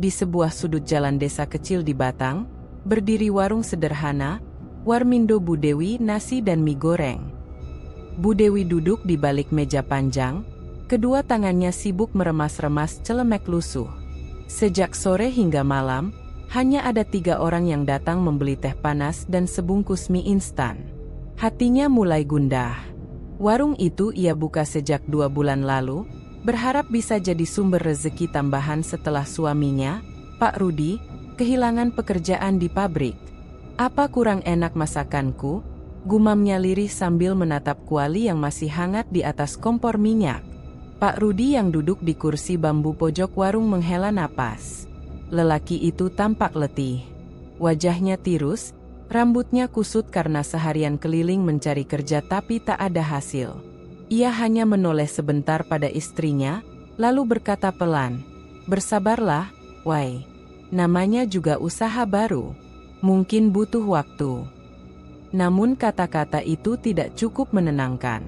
Di sebuah sudut jalan desa kecil di Batang, berdiri warung sederhana, Warmindo Bu Dewi nasi dan mie goreng. Bu Dewi duduk di balik meja panjang, kedua tangannya sibuk meremas-remas celemek lusuh. Sejak sore hingga malam, hanya ada 3 orang yang datang membeli teh panas dan sebungkus mie instan. Hatinya mulai gundah. Warung itu ia buka sejak 2 bulan lalu, berharap bisa jadi sumber rezeki tambahan setelah suaminya, Pak Rudi, kehilangan pekerjaan di pabrik. "Apa kurang enak masakanku?" gumamnya lirih sambil menatap kuali yang masih hangat di atas kompor minyak. Pak Rudi yang duduk di kursi bambu pojok warung menghela napas. Lelaki itu tampak letih. Wajahnya tirus, rambutnya kusut karena seharian keliling mencari kerja tapi tak ada hasil. Ia hanya menoleh sebentar pada istrinya, lalu berkata pelan, "Bersabarlah, Wai. Namanya juga usaha baru. Mungkin butuh waktu." Namun kata-kata itu tidak cukup menenangkan.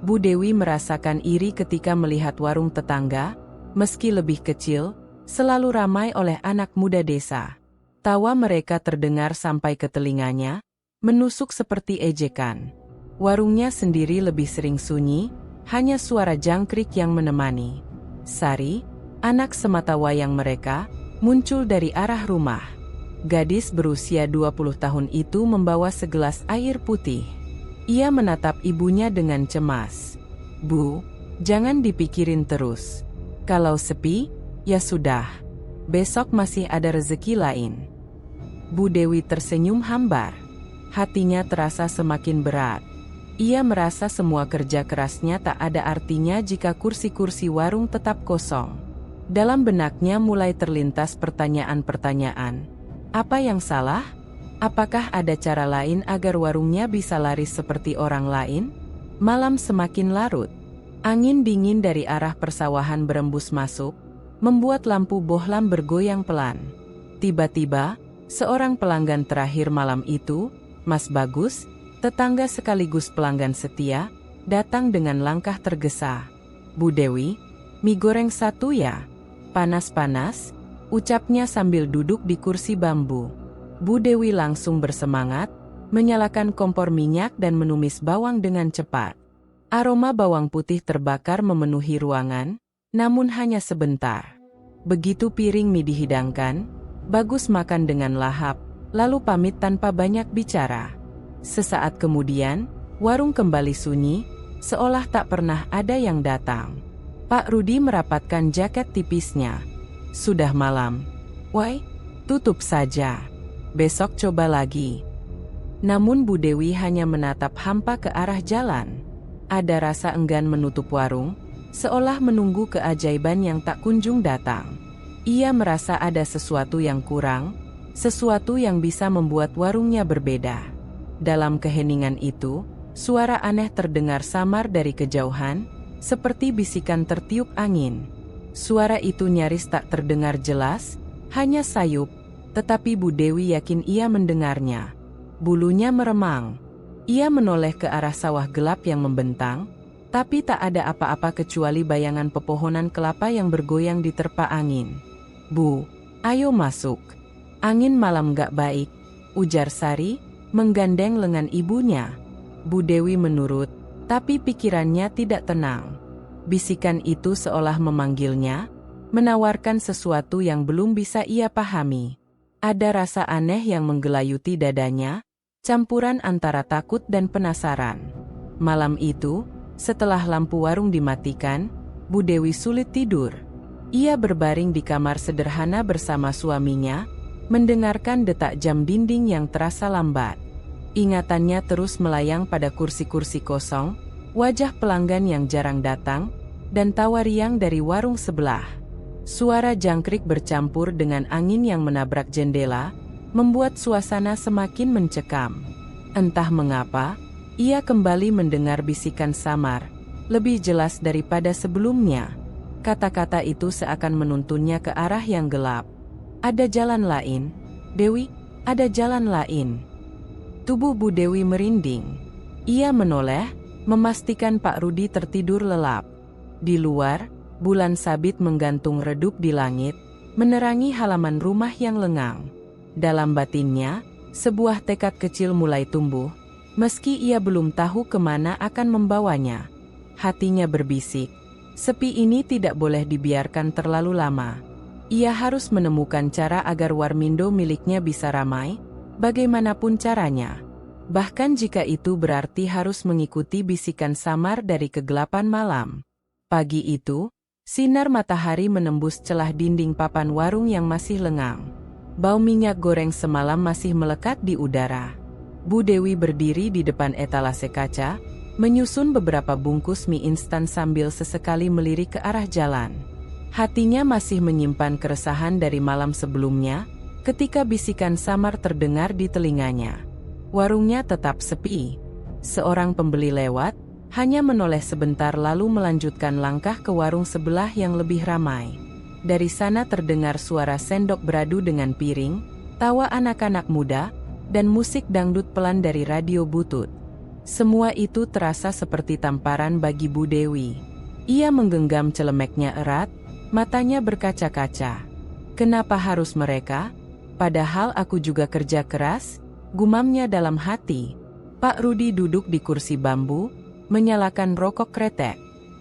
Bu Dewi merasakan iri ketika melihat warung tetangga, meski lebih kecil, selalu ramai oleh anak muda desa. Tawa mereka terdengar sampai ke telinganya, menusuk seperti ejekan. Warungnya sendiri lebih sering sunyi, hanya suara jangkrik yang menemani. Sari, anak sematawayang mereka, muncul dari arah rumah. Gadis berusia 20 tahun itu membawa segelas air putih. Ia menatap ibunya dengan cemas. "Bu, jangan dipikirin terus. Kalau sepi, ya sudah. Besok masih ada rezeki lain." Bu Dewi tersenyum hambar. Hatinya terasa semakin berat. Ia merasa semua kerja kerasnya tak ada artinya jika kursi-kursi warung tetap kosong. Dalam benaknya mulai terlintas pertanyaan-pertanyaan. Apa yang salah? Apakah ada cara lain agar warungnya bisa laris seperti orang lain? Malam semakin larut. Angin dingin dari arah persawahan berembus masuk, membuat lampu bohlam bergoyang pelan. Tiba-tiba, seorang pelanggan terakhir malam itu, Mas Bagus, tetangga sekaligus pelanggan setia, datang dengan langkah tergesa. "Bu Dewi, mie goreng 1 ya? Panas-panas," ucapnya sambil duduk di kursi bambu. Bu Dewi langsung bersemangat, menyalakan kompor minyak dan menumis bawang dengan cepat. Aroma bawang putih terbakar memenuhi ruangan, namun hanya sebentar. Begitu piring mie dihidangkan, Bagus makan dengan lahap, lalu pamit tanpa banyak bicara. Sesaat kemudian, warung kembali sunyi, seolah tak pernah ada yang datang. Pak Rudi merapatkan jaket tipisnya. "Sudah malam. Wai, tutup saja. Besok coba lagi." Namun Bu Dewi hanya menatap hampa ke arah jalan. Ada rasa enggan menutup warung, seolah menunggu keajaiban yang tak kunjung datang. Ia merasa ada sesuatu yang kurang, sesuatu yang bisa membuat warungnya berbeda. Dalam keheningan itu, suara aneh terdengar samar dari kejauhan, seperti bisikan tertiup angin. Suara itu nyaris tak terdengar jelas, hanya sayup, tetapi Bu Dewi yakin ia mendengarnya. Bulunya meremang. Ia menoleh ke arah sawah gelap yang membentang, tapi tak ada apa-apa kecuali bayangan pepohonan kelapa yang bergoyang diterpa angin. "Bu, ayo masuk. Angin malam gak baik," ujar Sari, menggandeng lengan ibunya. Bu Dewi menurut, tapi pikirannya tidak tenang. Bisikan itu seolah memanggilnya, menawarkan sesuatu yang belum bisa ia pahami. Ada rasa aneh yang menggelayuti dadanya, campuran antara takut dan penasaran. Malam itu, setelah lampu warung dimatikan, Bu Dewi sulit tidur. Ia berbaring di kamar sederhana bersama suaminya, mendengarkan detak jam dinding yang terasa lambat. Ingatannya terus melayang pada kursi-kursi kosong, wajah pelanggan yang jarang datang, dan tawa riang dari warung sebelah. Suara jangkrik bercampur dengan angin yang menabrak jendela, membuat suasana semakin mencekam. Entah mengapa, ia kembali mendengar bisikan samar, lebih jelas daripada sebelumnya. Kata-kata itu seakan menuntunnya ke arah yang gelap. "Ada jalan lain, Dewi, ada jalan lain." Tubuh Bu Dewi merinding. Ia menoleh, memastikan Pak Rudi tertidur lelap. Di luar, bulan sabit menggantung redup di langit, menerangi halaman rumah yang lengang. Dalam batinnya, sebuah tekad kecil mulai tumbuh, meski ia belum tahu kemana akan membawanya. Hatinya berbisik, sepi ini tidak boleh dibiarkan terlalu lama. Ia harus menemukan cara agar Warmindo miliknya bisa ramai, bagaimanapun caranya. Bahkan jika itu berarti harus mengikuti bisikan samar dari kegelapan malam. Pagi itu, sinar matahari menembus celah dinding papan warung yang masih lengang. Bau minyak goreng semalam masih melekat di udara. Bu Dewi berdiri di depan etalase kaca, menyusun beberapa bungkus mie instan sambil sesekali melirik ke arah jalan. Hatinya masih menyimpan keresahan dari malam sebelumnya, ketika bisikan samar terdengar di telinganya. Warungnya tetap sepi. Seorang pembeli lewat, hanya menoleh sebentar lalu melanjutkan langkah ke warung sebelah yang lebih ramai. Dari sana terdengar suara sendok beradu dengan piring, tawa anak-anak muda, dan musik dangdut pelan dari radio butut. Semua itu terasa seperti tamparan bagi Bu Dewi. Ia menggenggam celemeknya erat, matanya berkaca-kaca. Kenapa harus mereka? Padahal aku juga kerja keras, gumamnya dalam hati. Pak Rudi duduk di kursi bambu, menyalakan rokok kretek.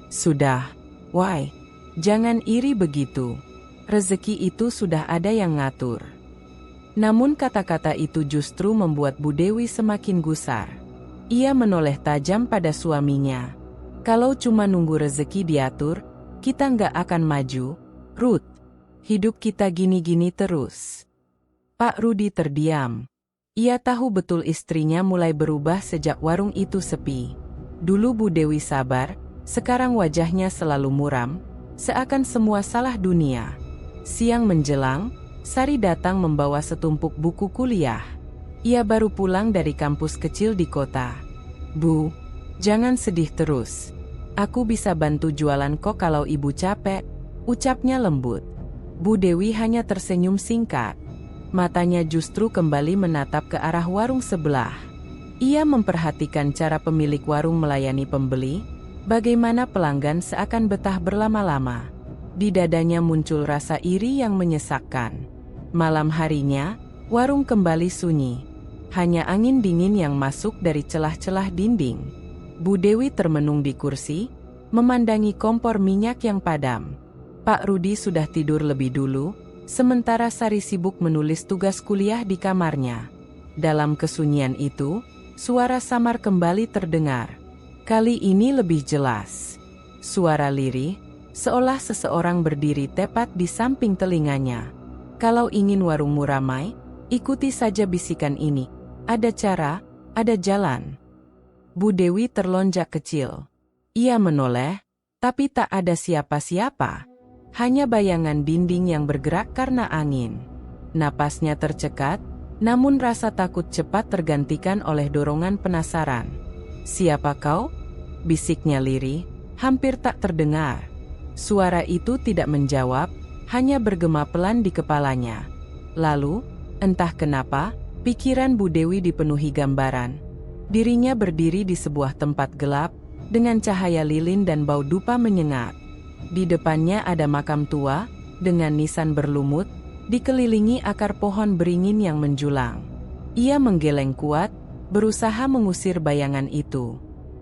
Sudah, Wai, jangan iri begitu. Rezeki itu sudah ada yang ngatur. Namun kata-kata itu justru membuat Bu Dewi semakin gusar. Ia menoleh tajam pada suaminya. Kalau cuma nunggu rezeki diatur, kita nggak akan maju, Ruth. Hidup kita gini-gini terus. Pak Rudi terdiam. Ia tahu betul istrinya mulai berubah sejak warung itu sepi. Dulu Bu Dewi sabar, sekarang wajahnya selalu muram, seakan semua salah dunia. Siang menjelang, Sari datang membawa setumpuk buku kuliah. Ia baru pulang dari kampus kecil di kota. Bu, jangan sedih terus. Aku bisa bantu jualan kok kalau ibu capek, ucapnya lembut. Bu Dewi hanya tersenyum singkat. Matanya justru kembali menatap ke arah warung sebelah. Ia memperhatikan cara pemilik warung melayani pembeli, bagaimana pelanggan seakan betah berlama-lama. Di dadanya muncul rasa iri yang menyesakkan. Malam harinya, warung kembali sunyi. Hanya angin dingin yang masuk dari celah-celah dinding. Bu Dewi termenung di kursi, memandangi kompor minyak yang padam. Pak Rudi sudah tidur lebih dulu, sementara Sari sibuk menulis tugas kuliah di kamarnya. Dalam kesunyian itu, suara samar kembali terdengar. Kali ini lebih jelas. Suara lirih, seolah seseorang berdiri tepat di samping telinganya. Kalau ingin warungmu ramai, ikuti saja bisikan ini. Ada cara, ada jalan. Bu Dewi terlonjak kecil. Ia menoleh, tapi tak ada siapa-siapa. Hanya bayangan dinding yang bergerak karena angin. Napasnya tercekat, namun rasa takut cepat tergantikan oleh dorongan penasaran. "Siapa kau?" bisiknya lirih, hampir tak terdengar. Suara itu tidak menjawab, hanya bergema pelan di kepalanya. Lalu, entah kenapa, pikiran Bu Dewi dipenuhi gambaran. Dirinya berdiri di sebuah tempat gelap, dengan cahaya lilin dan bau dupa menyengat. Di depannya ada makam tua, dengan nisan berlumut, dikelilingi akar pohon beringin yang menjulang. Ia menggeleng kuat, berusaha mengusir bayangan itu.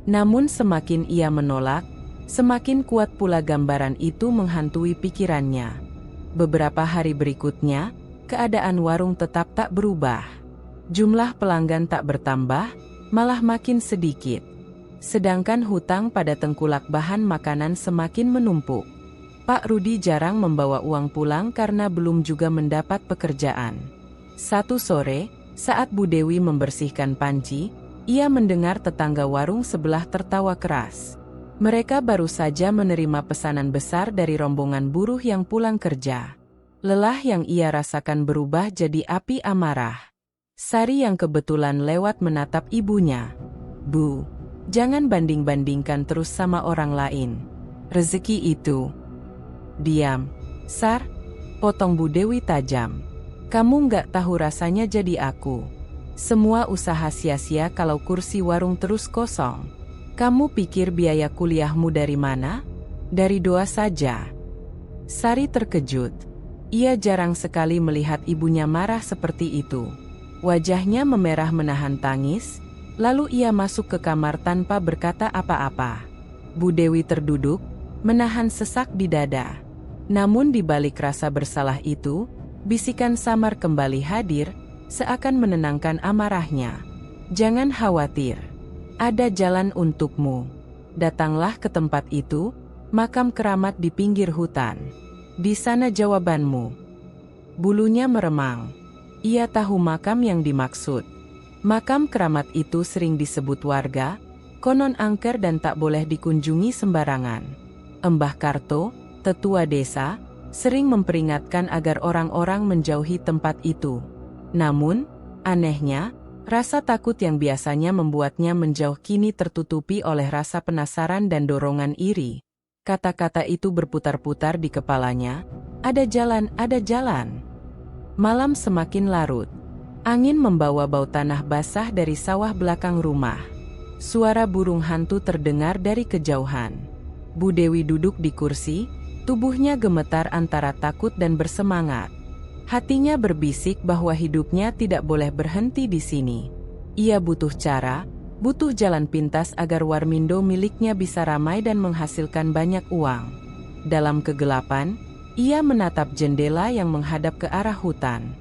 Namun semakin ia menolak, semakin kuat pula gambaran itu menghantui pikirannya. Beberapa hari berikutnya, keadaan warung tetap tak berubah. Jumlah pelanggan tak bertambah, malah makin sedikit. Sedangkan hutang pada tengkulak bahan makanan semakin menumpuk. Pak Rudi jarang membawa uang pulang karena belum juga mendapat pekerjaan. Satu sore, saat Bu Dewi membersihkan panci, ia mendengar tetangga warung sebelah tertawa keras. Mereka baru saja menerima pesanan besar dari rombongan buruh yang pulang kerja. Lelah yang ia rasakan berubah jadi api amarah. Sari yang kebetulan lewat menatap ibunya. "Bu, jangan banding-bandingkan terus sama orang lain. Rezeki itu..." "Diam, Sar," potong Bu Dewi tajam. "Kamu nggak tahu rasanya jadi aku. Semua usaha sia-sia kalau kursi warung terus kosong. Kamu pikir biaya kuliahmu dari mana? Dari doa saja." Sari terkejut. Ia jarang sekali melihat ibunya marah seperti itu. Wajahnya memerah menahan tangis, lalu ia masuk ke kamar tanpa berkata apa-apa. Bu Dewi terduduk, menahan sesak di dada. Namun di balik rasa bersalah itu, bisikan samar kembali hadir, seakan menenangkan amarahnya. Jangan khawatir, ada jalan untukmu. Datanglah ke tempat itu, makam keramat di pinggir hutan. Di sana jawabanmu. Bulunya meremang. Ia tahu makam yang dimaksud. Makam keramat itu sering disebut warga, konon angker dan tak boleh dikunjungi sembarangan. Embah Karto, tetua desa, sering memperingatkan agar orang-orang menjauhi tempat itu. Namun, anehnya, rasa takut yang biasanya membuatnya menjauh kini tertutupi oleh rasa penasaran dan dorongan iri. Kata-kata itu berputar-putar di kepalanya, ada jalan, ada jalan. Malam semakin larut. Angin membawa bau tanah basah dari sawah belakang rumah. Suara burung hantu terdengar dari kejauhan. Bu Dewi duduk di kursi, tubuhnya gemetar antara takut dan bersemangat. Hatinya berbisik bahwa hidupnya tidak boleh berhenti di sini. Ia butuh cara, butuh jalan pintas agar Warmindo miliknya bisa ramai dan menghasilkan banyak uang. Dalam kegelapan, ia menatap jendela yang menghadap ke arah hutan.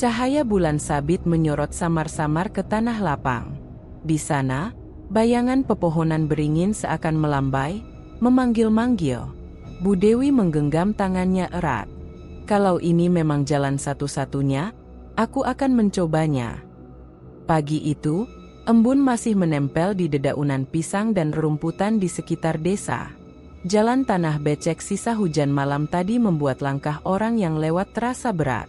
Cahaya bulan sabit menyorot samar-samar ke tanah lapang. Di sana, bayangan pepohonan beringin seakan melambai, memanggil-manggil. Bu Dewi menggenggam tangannya erat. Kalau ini memang jalan satu-satunya, aku akan mencobanya. Pagi itu, embun masih menempel di dedaunan pisang dan rerumputan di sekitar desa. Jalan tanah becek sisa hujan malam tadi membuat langkah orang yang lewat terasa berat.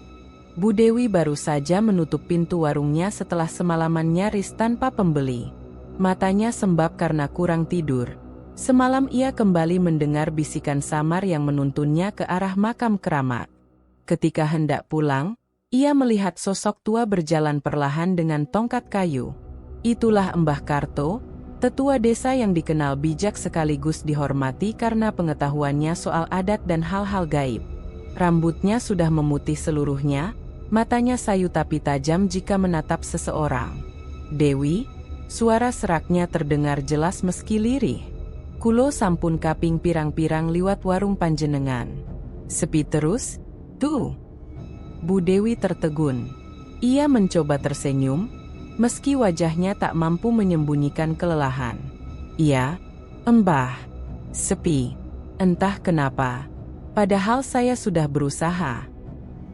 Bu Dewi baru saja menutup pintu warungnya setelah semalaman nyaris tanpa pembeli. Matanya sembab karena kurang tidur. Semalam ia kembali mendengar bisikan samar yang menuntunnya ke arah makam keramat. Ketika hendak pulang, ia melihat sosok tua berjalan perlahan dengan tongkat kayu. Itulah Embah Karto, tetua desa yang dikenal bijak sekaligus dihormati karena pengetahuannya soal adat dan hal-hal gaib. Rambutnya sudah memutih seluruhnya, matanya sayu tapi tajam jika menatap seseorang. Dewi, suara seraknya terdengar jelas meski lirih. Kulo sampun kaping pirang-pirang liwat warung panjenengan. Sepi terus, tuh. Bu Dewi tertegun. Ia mencoba tersenyum, meski wajahnya tak mampu menyembunyikan kelelahan. Iya, Embah. Sepi. Entah kenapa. Padahal saya sudah berusaha.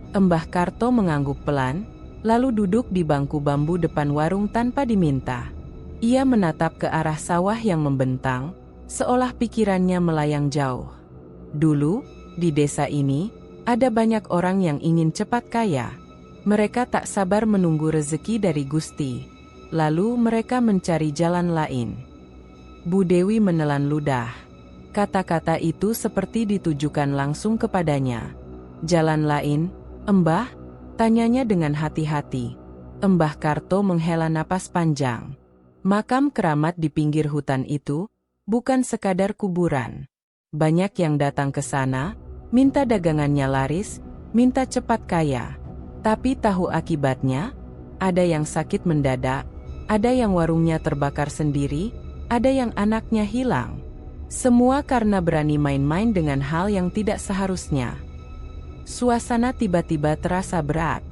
Embah Karto mengangguk pelan, lalu duduk di bangku bambu depan warung tanpa diminta. Ia menatap ke arah sawah yang membentang, seolah pikirannya melayang jauh. Dulu, di desa ini, ada banyak orang yang ingin cepat kaya. Mereka tak sabar menunggu rezeki dari Gusti. Lalu mereka mencari jalan lain. Bu Dewi menelan ludah. Kata-kata itu seperti ditujukan langsung kepadanya. Jalan lain, Embah? Tanyanya dengan hati-hati. Embah Karto menghela napas panjang. Makam keramat di pinggir hutan itu bukan sekadar kuburan. Banyak yang datang ke sana, minta dagangannya laris, minta cepat kaya. Tapi tahu akibatnya? Ada yang sakit mendadak, ada yang warungnya terbakar sendiri, ada yang anaknya hilang. Semua karena berani main-main dengan hal yang tidak seharusnya. Suasana tiba-tiba terasa berat.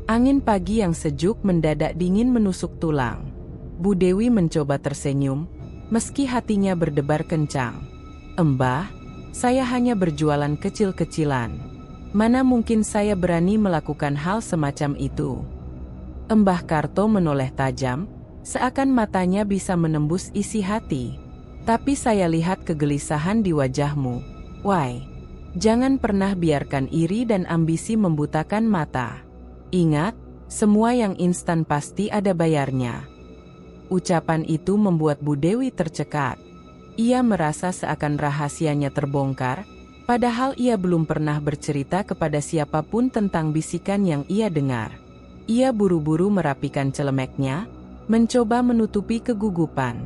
Angin pagi yang sejuk mendadak dingin menusuk tulang. Bu Dewi mencoba tersenyum, meski hatinya berdebar kencang. Embah, saya hanya berjualan kecil-kecilan. Mana mungkin saya berani melakukan hal semacam itu? Embah Karto menoleh tajam, seakan matanya bisa menembus isi hati. Tapi saya lihat kegelisahan di wajahmu. Why? Jangan pernah biarkan iri dan ambisi membutakan mata. Ingat, semua yang instan pasti ada bayarnya. Ucapan itu membuat Bu Dewi tercekat. Ia merasa seakan rahasianya terbongkar, padahal ia belum pernah bercerita kepada siapapun tentang bisikan yang ia dengar. Ia buru-buru merapikan celemeknya, mencoba menutupi kegugupan.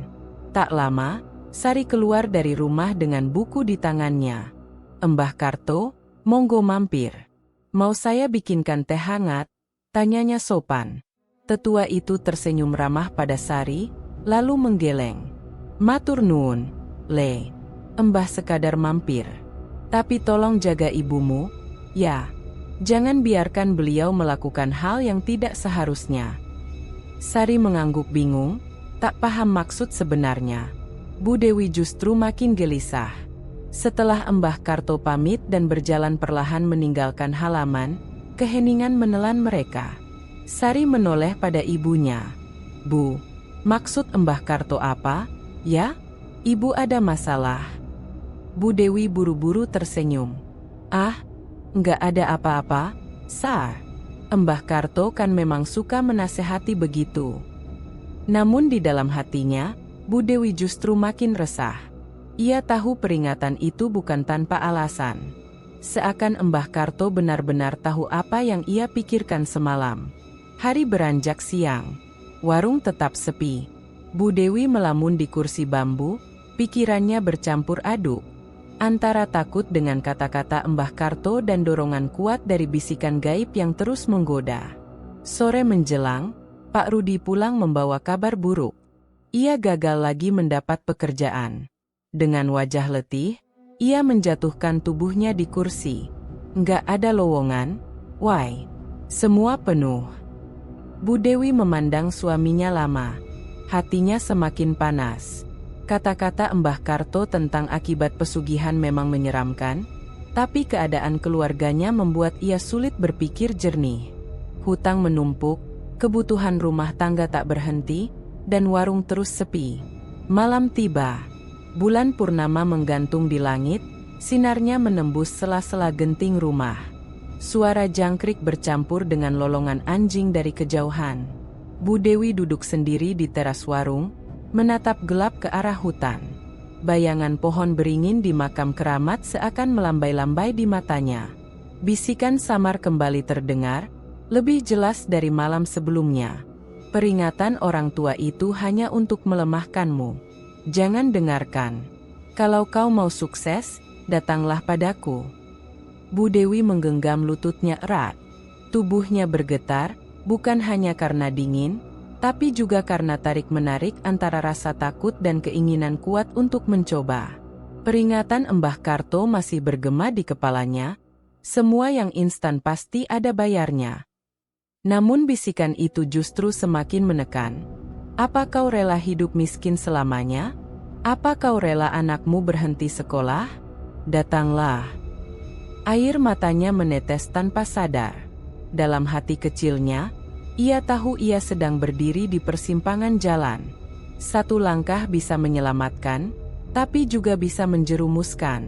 Tak lama, Sari keluar dari rumah dengan buku di tangannya. Embah Karto, monggo mampir. Mau saya bikinkan teh hangat? Tanyanya sopan. Tetua itu tersenyum ramah pada Sari, lalu menggeleng. Matur nuwun, Le. Embah sekadar mampir. Tapi tolong jaga ibumu, ya. Jangan biarkan beliau melakukan hal yang tidak seharusnya. Sari mengangguk bingung, tak paham maksud sebenarnya. Bu Dewi justru makin gelisah. Setelah Embah Karto pamit dan berjalan perlahan meninggalkan halaman, keheningan menelan mereka. Sari menoleh pada ibunya. Bu, maksud Embah Karto apa? Ya? Ibu ada masalah. Bu Dewi buru-buru tersenyum. Ah, enggak ada apa-apa, Sar. Embah Karto kan memang suka menasehati begitu. Namun di dalam hatinya, Bu Dewi justru makin resah. Ia tahu peringatan itu bukan tanpa alasan. Seakan Embah Karto benar-benar tahu apa yang ia pikirkan semalam. Hari beranjak siang. Warung tetap sepi. Bu Dewi melamun di kursi bambu, pikirannya bercampur aduk. Antara takut dengan kata-kata Embah Karto dan dorongan kuat dari bisikan gaib yang terus menggoda. Sore menjelang, Pak Rudi pulang membawa kabar buruk. Ia gagal lagi mendapat pekerjaan. Dengan wajah letih, ia menjatuhkan tubuhnya di kursi. Nggak ada lowongan, why? Semua penuh. Bu Dewi memandang suaminya lama. Hatinya semakin panas. Kata-kata Embah Karto tentang akibat pesugihan memang menyeramkan, tapi keadaan keluarganya membuat ia sulit berpikir jernih. Hutang menumpuk, kebutuhan rumah tangga tak berhenti, dan warung terus sepi. Malam tiba. Bulan purnama menggantung di langit, sinarnya menembus sela-sela genting rumah. Suara jangkrik bercampur dengan lolongan anjing dari kejauhan. Bu Dewi duduk sendiri di teras warung, menatap gelap ke arah hutan. Bayangan pohon beringin di makam keramat seakan melambai-lambai di matanya. Bisikan samar kembali terdengar, lebih jelas dari malam sebelumnya. Peringatan orang tua itu hanya untuk melemahkanmu. Jangan dengarkan. Kalau kau mau sukses, datanglah padaku. Bu Dewi menggenggam lututnya erat. Tubuhnya bergetar, bukan hanya karena dingin, tapi juga karena tarik-menarik antara rasa takut dan keinginan kuat untuk mencoba. Peringatan Embah Karto masih bergema di kepalanya. Semua yang instan pasti ada bayarnya. Namun bisikan itu justru semakin menekan. Apa kau rela hidup miskin selamanya? Apa kau rela anakmu berhenti sekolah? Datanglah. Air matanya menetes tanpa sadar. Dalam hati kecilnya, ia tahu ia sedang berdiri di persimpangan jalan. Satu langkah bisa menyelamatkan, tapi juga bisa menjerumuskan.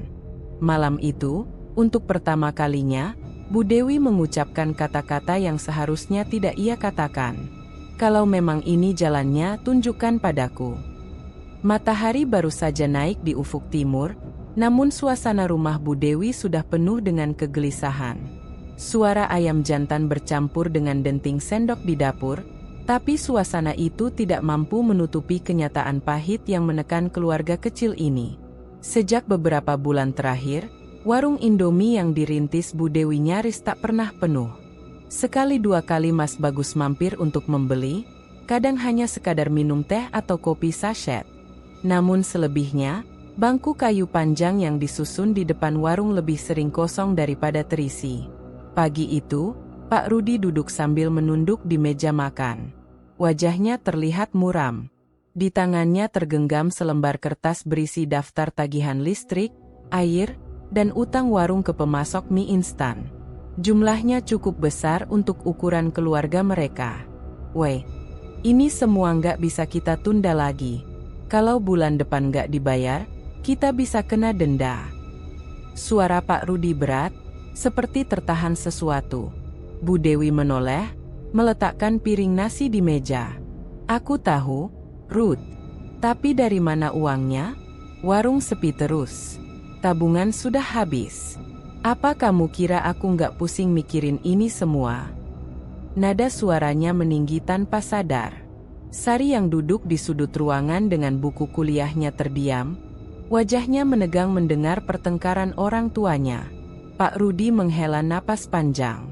Malam itu, untuk pertama kalinya, Bu Dewi mengucapkan kata-kata yang seharusnya tidak ia katakan. Kalau memang ini jalannya, tunjukkan padaku. Matahari baru saja naik di ufuk timur, namun suasana rumah Bu Dewi sudah penuh dengan kegelisahan. Suara ayam jantan bercampur dengan denting sendok di dapur, tapi suasana itu tidak mampu menutupi kenyataan pahit yang menekan keluarga kecil ini. Sejak beberapa bulan terakhir, warung Indomie yang dirintis Bu Dewi nyaris tak pernah penuh. Sekali dua kali Mas Bagus mampir untuk membeli, kadang hanya sekadar minum teh atau kopi sachet. Namun selebihnya, bangku kayu panjang yang disusun di depan warung lebih sering kosong daripada terisi. Pagi itu, Pak Rudi duduk sambil menunduk di meja makan. Wajahnya terlihat muram. Di tangannya tergenggam selembar kertas berisi daftar tagihan listrik, air, dan utang warung ke pemasok mie instan. Jumlahnya cukup besar untuk ukuran keluarga mereka. Weh, ini semua nggak bisa kita tunda lagi. Kalau bulan depan nggak dibayar, kita bisa kena denda. Suara Pak Rudi berat, seperti tertahan sesuatu. Bu Dewi menoleh, meletakkan piring nasi di meja. Aku tahu, Ruth. Tapi dari mana uangnya? Warung sepi terus. Tabungan sudah habis. Apa kamu kira aku nggak pusing mikirin ini semua? Nada suaranya meninggi tanpa sadar. Sari yang duduk di sudut ruangan dengan buku kuliahnya terdiam. Wajahnya menegang mendengar pertengkaran orang tuanya. Pak Rudi menghela napas panjang.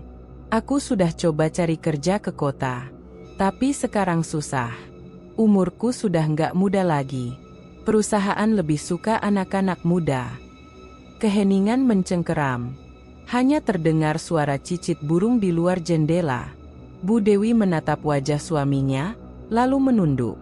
Aku sudah coba cari kerja ke kota. Tapi sekarang susah. Umurku sudah nggak muda lagi. Perusahaan lebih suka anak-anak muda. Keheningan mencengkeram. Hanya terdengar suara cicit burung di luar jendela. Bu Dewi menatap wajah suaminya, lalu menunduk.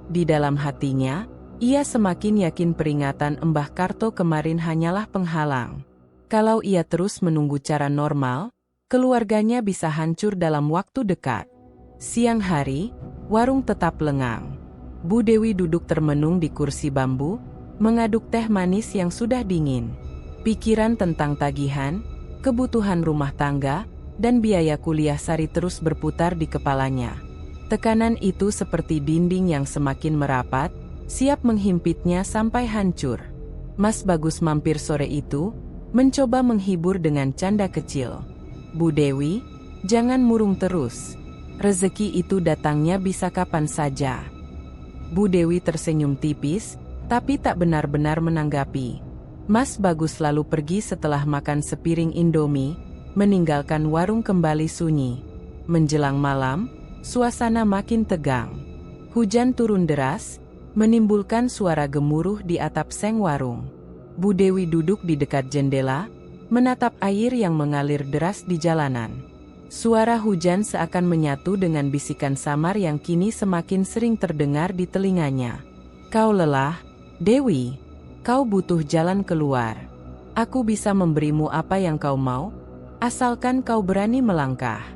Di dalam hatinya, ia semakin yakin peringatan Mbah Karto kemarin hanyalah penghalang. Kalau ia terus menunggu cara normal, keluarganya bisa hancur dalam waktu dekat. Siang hari, warung tetap lengang. Bu Dewi duduk termenung di kursi bambu, mengaduk teh manis yang sudah dingin. Pikiran tentang tagihan, kebutuhan rumah tangga, dan biaya kuliah Sari terus berputar di kepalanya. Tekanan itu seperti dinding yang semakin merapat, siap menghimpitnya sampai hancur. Mas Bagus mampir sore itu, mencoba menghibur dengan canda kecil. Bu Dewi, jangan murung terus. Rezeki itu datangnya bisa kapan saja. Bu Dewi tersenyum tipis, tapi tak benar-benar menanggapi. Mas Bagus lalu pergi setelah makan sepiring Indomie, meninggalkan warung kembali sunyi. Menjelang malam, suasana makin tegang. Hujan turun deras, menimbulkan suara gemuruh di atap seng warung. Bu Dewi duduk di dekat jendela, menatap air yang mengalir deras di jalanan. Suara hujan seakan menyatu dengan bisikan samar yang kini semakin sering terdengar di telinganya. Kau lelah, Dewi. Kau butuh jalan keluar. Aku bisa memberimu apa yang kau mau, asalkan kau berani melangkah.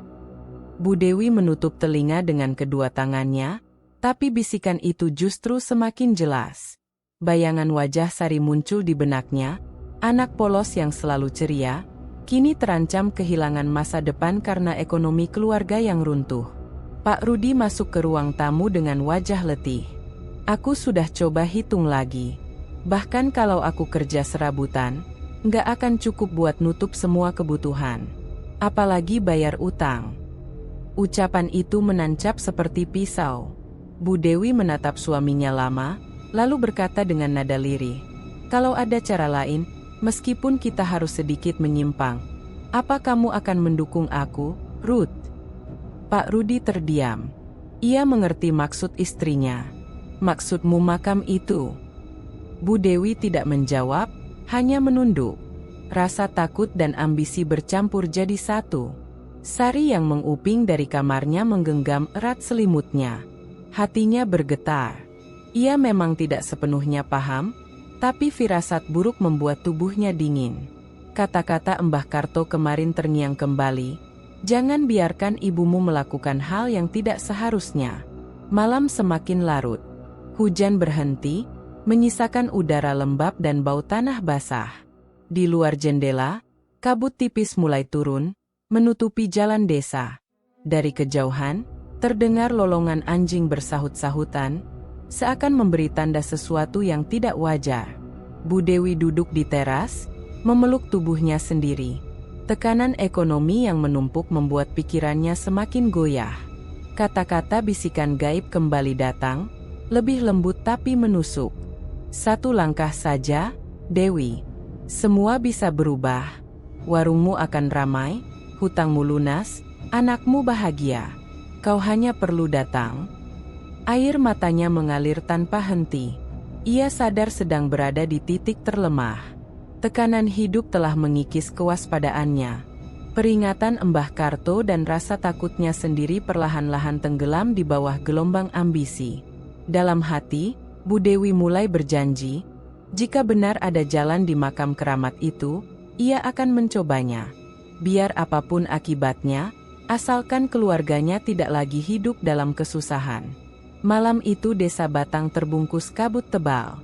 Bu Dewi menutup telinga dengan kedua tangannya, tapi bisikan itu justru semakin jelas. Bayangan wajah Sari muncul di benaknya, anak polos yang selalu ceria, kini terancam kehilangan masa depan karena ekonomi keluarga yang runtuh. Pak Rudi masuk ke ruang tamu dengan wajah letih. Aku sudah coba hitung lagi. Bahkan kalau aku kerja serabutan, nggak akan cukup buat nutup semua kebutuhan. Apalagi bayar utang. Ucapan itu menancap seperti pisau. Bu Dewi menatap suaminya lama, lalu berkata dengan nada lirih, "Kalau ada cara lain, meskipun kita harus sedikit menyimpang, apa kamu akan mendukung aku, Ruth?" Pak Rudi terdiam. Ia mengerti maksud istrinya. "Maksudmu makam itu?" Bu Dewi tidak menjawab, hanya menunduk. Rasa takut dan ambisi bercampur jadi satu. Sari yang menguping dari kamarnya menggenggam erat selimutnya. Hatinya bergetar. Ia memang tidak sepenuhnya paham, tapi firasat buruk membuat tubuhnya dingin. Kata-kata Mbah Karto kemarin terngiang kembali, "Jangan biarkan ibumu melakukan hal yang tidak seharusnya." Malam semakin larut. Hujan berhenti, menyisakan udara lembab dan bau tanah basah. Di luar jendela, kabut tipis mulai turun, menutupi jalan desa. Dari kejauhan, terdengar lolongan anjing bersahut-sahutan, seakan memberi tanda sesuatu yang tidak wajar. Bu Dewi duduk di teras, memeluk tubuhnya sendiri. Tekanan ekonomi yang menumpuk membuat pikirannya semakin goyah. Kata-kata bisikan gaib kembali datang, lebih lembut tapi menusuk. "Satu langkah saja, Dewi. Semua bisa berubah. Warungmu akan ramai, hutangmu lunas, anakmu bahagia. Kau hanya perlu datang." Air matanya mengalir tanpa henti. Ia sadar sedang berada di titik terlemah. Tekanan hidup telah mengikis kewaspadaannya. Peringatan Mbah Karto dan rasa takutnya sendiri perlahan-lahan tenggelam di bawah gelombang ambisi. Dalam hati, Bu Dewi mulai berjanji, jika benar ada jalan di makam keramat itu, ia akan mencobanya. Biar apapun akibatnya, asalkan keluarganya tidak lagi hidup dalam kesusahan. Malam itu desa Batang terbungkus kabut tebal.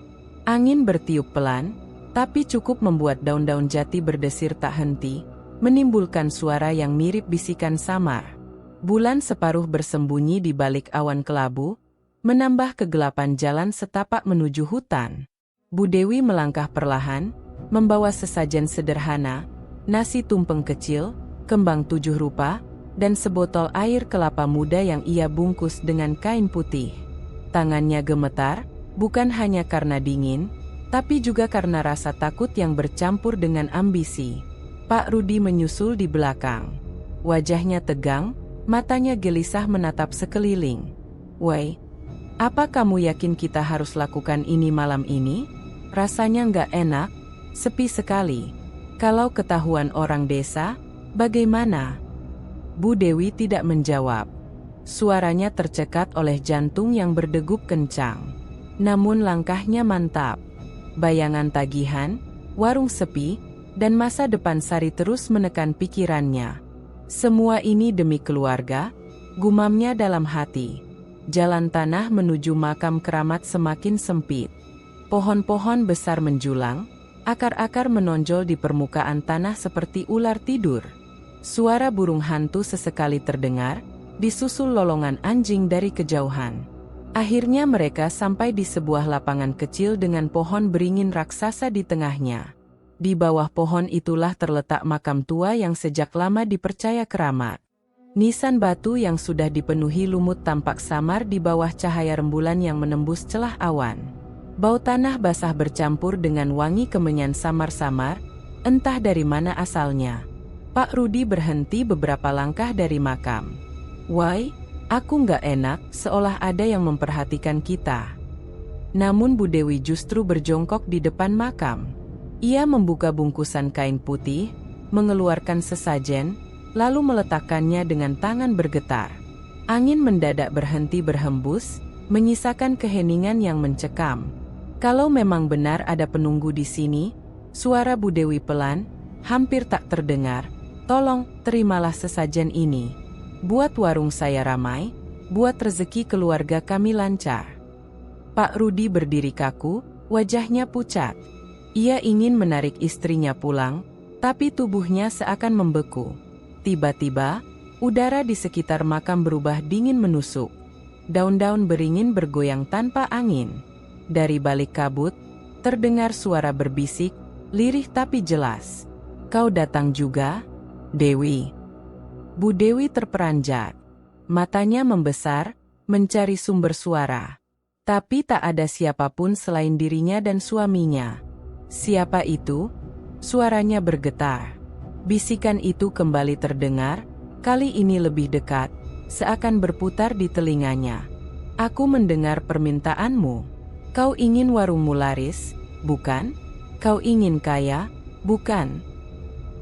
Angin bertiup pelan, tapi cukup membuat daun-daun jati berdesir tak henti, menimbulkan suara yang mirip bisikan samar. Bulan separuh bersembunyi di balik awan kelabu, menambah kegelapan jalan setapak menuju hutan. Bu Dewi melangkah perlahan, membawa sesajen sederhana, nasi tumpeng kecil, kembang 7 rupa, dan sebotol air kelapa muda yang ia bungkus dengan kain putih. Tangannya gemetar, bukan hanya karena dingin, tapi juga karena rasa takut yang bercampur dengan ambisi. Pak Rudi menyusul di belakang. Wajahnya tegang, matanya gelisah menatap sekeliling. "Woi, apa kamu yakin kita harus lakukan ini malam ini? Rasanya nggak enak, sepi sekali. Kalau ketahuan orang desa, bagaimana?" Bu Dewi tidak menjawab. Suaranya tercekat oleh jantung yang berdegup kencang. Namun langkahnya mantap. Bayangan tagihan, warung sepi, dan masa depan Sari terus menekan pikirannya. Semua ini demi keluarga, gumamnya dalam hati. Jalan tanah menuju makam keramat semakin sempit. Pohon-pohon besar menjulang, akar-akar menonjol di permukaan tanah seperti ular tidur. Suara burung hantu sesekali terdengar, disusul lolongan anjing dari kejauhan. Akhirnya mereka sampai di sebuah lapangan kecil dengan pohon beringin raksasa di tengahnya. Di bawah pohon itulah terletak makam tua yang sejak lama dipercaya keramat. Nisan batu yang sudah dipenuhi lumut tampak samar di bawah cahaya rembulan yang menembus celah awan. Bau tanah basah bercampur dengan wangi kemenyan samar-samar, entah dari mana asalnya. Pak Rudi berhenti beberapa langkah dari makam. "Woi, aku nggak enak, seolah ada yang memperhatikan kita." Namun Bu Dewi justru berjongkok di depan makam. Ia membuka bungkusan kain putih, mengeluarkan sesajen, lalu meletakkannya dengan tangan bergetar. Angin mendadak berhenti berhembus, menyisakan keheningan yang mencekam. "Kalau memang benar ada penunggu di sini," suara Bu Dewi pelan, hampir tak terdengar, "tolong, terimalah sesajen ini. Buat warung saya ramai, buat rezeki keluarga kami lancar." Pak Rudi berdiri kaku, wajahnya pucat. Ia ingin menarik istrinya pulang, tapi tubuhnya seakan membeku. Tiba-tiba, udara di sekitar makam berubah dingin menusuk. Daun-daun beringin bergoyang tanpa angin. Dari balik kabut, terdengar suara berbisik, lirih tapi jelas. "Kau datang juga, Dewi?" Bu Dewi terperanjat. Matanya membesar, mencari sumber suara. Tapi tak ada siapapun selain dirinya dan suaminya. "Siapa itu?" Suaranya bergetar. Bisikan itu kembali terdengar, kali ini lebih dekat, seakan berputar di telinganya. "Aku mendengar permintaanmu. Kau ingin warungmu laris, bukan? Kau ingin kaya, bukan?"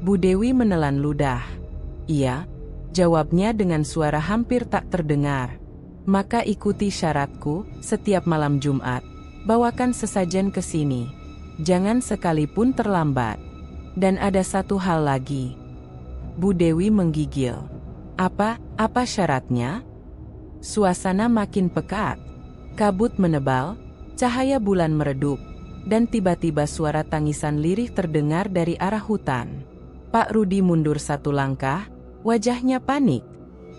Bu Dewi menelan ludah. "Iya," jawabnya dengan suara hampir tak terdengar. "Maka ikuti syaratku, setiap malam Jumat, bawakan sesajen ke sini. Jangan sekalipun terlambat. Dan ada satu hal lagi." Bu Dewi menggigil. Apa syaratnya?" Suasana makin pekat. Kabut menebal, cahaya bulan meredup, dan tiba-tiba suara tangisan lirih terdengar dari arah hutan. Pak Rudi mundur satu langkah, wajahnya panik.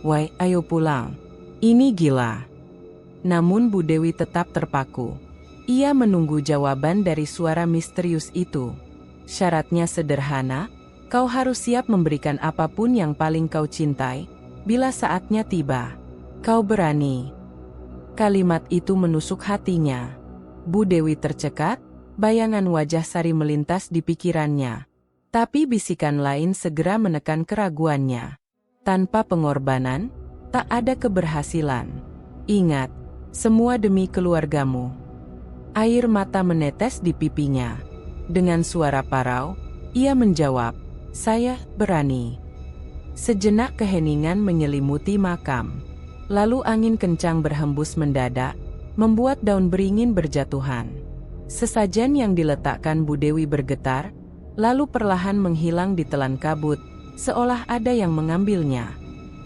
"Woi, ayo pulang. Ini gila." Namun Bu Dewi tetap terpaku. Ia menunggu jawaban dari suara misterius itu. Syaratnya sederhana, kau harus siap memberikan apapun yang paling kau cintai, bila saatnya tiba. Kau berani. Kalimat itu menusuk hatinya. Bu Dewi tercekat, bayangan wajah Sari melintas di pikirannya. Tapi bisikan lain segera menekan keraguannya. Tanpa pengorbanan, tak ada keberhasilan. Ingat, semua demi keluargamu. Air mata menetes di pipinya. Dengan suara parau, ia menjawab, "Saya berani." Sejenak keheningan menyelimuti makam. Lalu angin kencang berhembus mendadak, membuat daun beringin berjatuhan. Sesajen yang diletakkan Bu Dewi bergetar, lalu perlahan menghilang di telan kabut, seolah ada yang mengambilnya.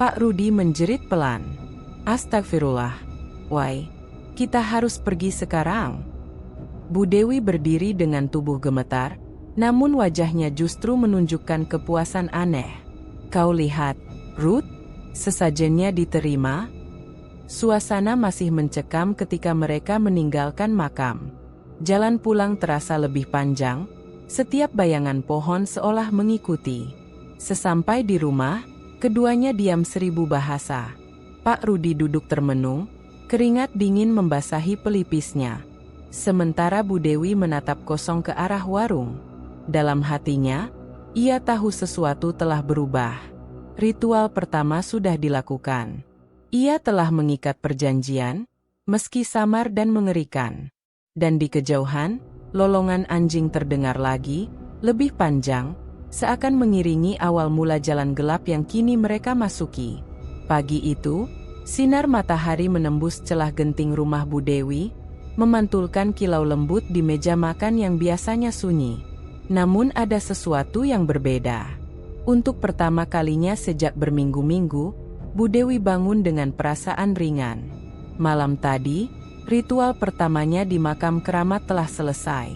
Pak Rudi menjerit pelan. "Astagfirullah. Woi, kita harus pergi sekarang." Bu Dewi berdiri dengan tubuh gemetar, namun wajahnya justru menunjukkan kepuasan aneh. "Kau lihat, Ruth, sesajennya diterima." Suasana masih mencekam ketika mereka meninggalkan makam. Jalan pulang terasa lebih panjang, setiap bayangan pohon seolah mengikuti. Sesampai di rumah, keduanya diam 1000 bahasa. Pak Rudi duduk termenung, keringat dingin membasahi pelipisnya. Sementara Bu Dewi menatap kosong ke arah warung. Dalam hatinya, Ia tahu sesuatu telah berubah. Ritual pertama sudah dilakukan. Ia telah mengikat perjanjian, meski samar dan mengerikan. Dan di kejauhan, lolongan anjing terdengar lagi, lebih panjang, seakan mengiringi awal mula jalan gelap yang kini mereka masuki. Pagi itu, sinar matahari menembus celah genting rumah Bu Dewi, memantulkan kilau lembut di meja makan yang biasanya sunyi. Namun ada sesuatu yang berbeda. Untuk pertama kalinya sejak berminggu-minggu, Bu Dewi bangun dengan perasaan ringan. Malam tadi, ritual pertamanya di makam keramat telah selesai.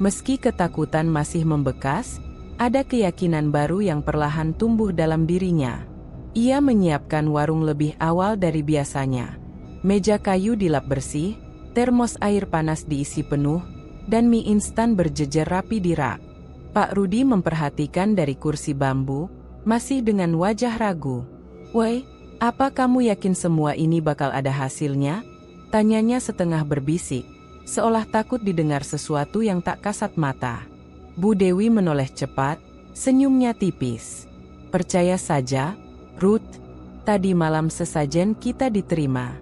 Meski ketakutan masih membekas, ada keyakinan baru yang perlahan tumbuh dalam dirinya. Ia menyiapkan warung lebih awal dari biasanya. Meja kayu dilap bersih, termos air panas diisi penuh, dan mie instan berjejer rapi di rak. Pak Rudi memperhatikan dari kursi bambu, masih dengan wajah ragu. "Woi, apa kamu yakin semua ini bakal ada hasilnya?" Tanyanya setengah berbisik, seolah takut didengar sesuatu yang tak kasat mata. Bu Dewi menoleh cepat, senyumnya tipis. "Percaya saja, Ruth, tadi malam sesajen kita diterima.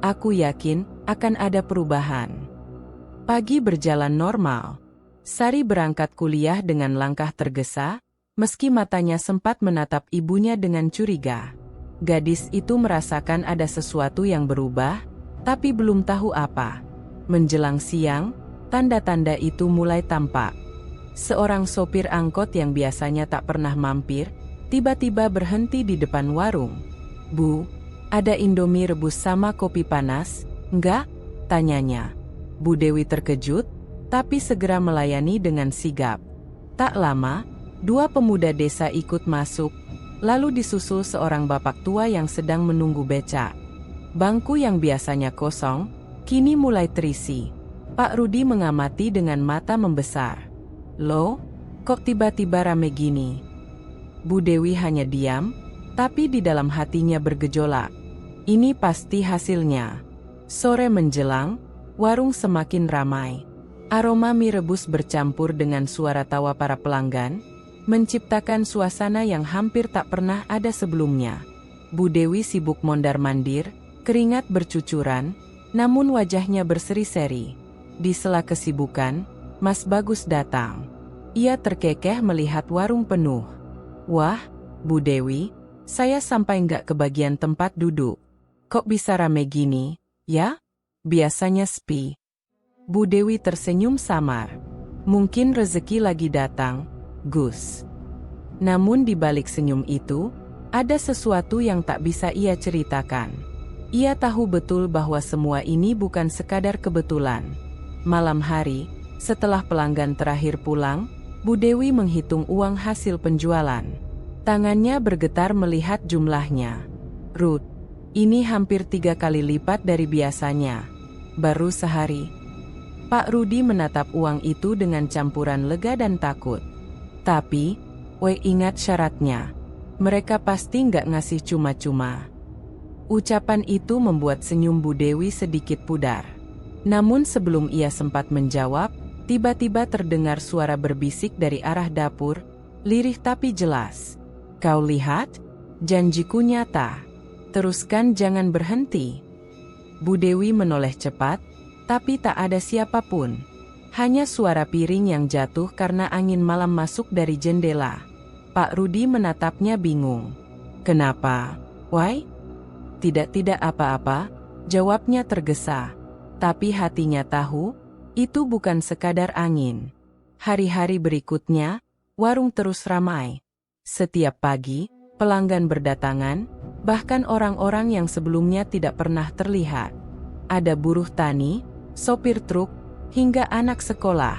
Aku yakin akan ada perubahan." Pagi berjalan normal. Sari berangkat kuliah dengan langkah tergesa, meski matanya sempat menatap ibunya dengan curiga. Gadis itu merasakan ada sesuatu yang berubah, tapi belum tahu apa. Menjelang siang, tanda-tanda itu mulai tampak. Seorang sopir angkot yang biasanya tak pernah mampir, tiba-tiba berhenti di depan warung. "Bu, ada Indomie rebus sama kopi panas, enggak?" tanyanya. Bu Dewi terkejut, tapi segera melayani dengan sigap. Tak lama, dua pemuda desa ikut masuk, lalu disusul seorang bapak tua yang sedang menunggu becak. Bangku yang biasanya kosong, kini mulai terisi. Pak Rudi mengamati dengan mata membesar. "Loh, kok tiba-tiba rame gini?" Bu Dewi hanya diam, tapi di dalam hatinya bergejolak. Ini pasti hasilnya. Sore menjelang, warung semakin ramai. Aroma mie rebus bercampur dengan suara tawa para pelanggan, menciptakan suasana yang hampir tak pernah ada sebelumnya. Bu Dewi sibuk mondar-mandir, keringat bercucuran, namun wajahnya berseri-seri. Di sela kesibukan, Mas Bagus datang. Ia terkekeh melihat warung penuh. "Wah, Bu Dewi, saya sampai nggak kebagian tempat duduk. Kok bisa rame gini, ya? Biasanya sepi." Bu Dewi tersenyum samar. "Mungkin rezeki lagi datang, Gus." Namun di balik senyum itu, ada sesuatu yang tak bisa ia ceritakan. Ia tahu betul bahwa semua ini bukan sekadar kebetulan. Malam hari, setelah pelanggan terakhir pulang, Bu Dewi menghitung uang hasil penjualan. Tangannya bergetar melihat jumlahnya. "Ruth, ini hampir 3 kali lipat dari biasanya. Baru sehari." Pak Rudi menatap uang itu dengan campuran lega dan takut. "Tapi, ingat syaratnya. Mereka pasti nggak ngasih cuma-cuma." Ucapan itu membuat senyum Bu Dewi sedikit pudar. Namun sebelum ia sempat menjawab, tiba-tiba terdengar suara berbisik dari arah dapur, lirih tapi jelas. "Kau lihat? Janjiku nyata. Teruskan, jangan berhenti." Bu Dewi menoleh cepat, tapi tak ada siapapun. Hanya suara piring yang jatuh karena angin malam masuk dari jendela. Pak Rudi menatapnya bingung. "Kenapa, Wai?" Tidak apa-apa," jawabnya tergesa. Tapi hatinya tahu, itu bukan sekadar angin. Hari-hari berikutnya, warung terus ramai. Setiap pagi, pelanggan berdatangan, bahkan orang-orang yang sebelumnya tidak pernah terlihat. Ada buruh tani, sopir truk, hingga anak sekolah.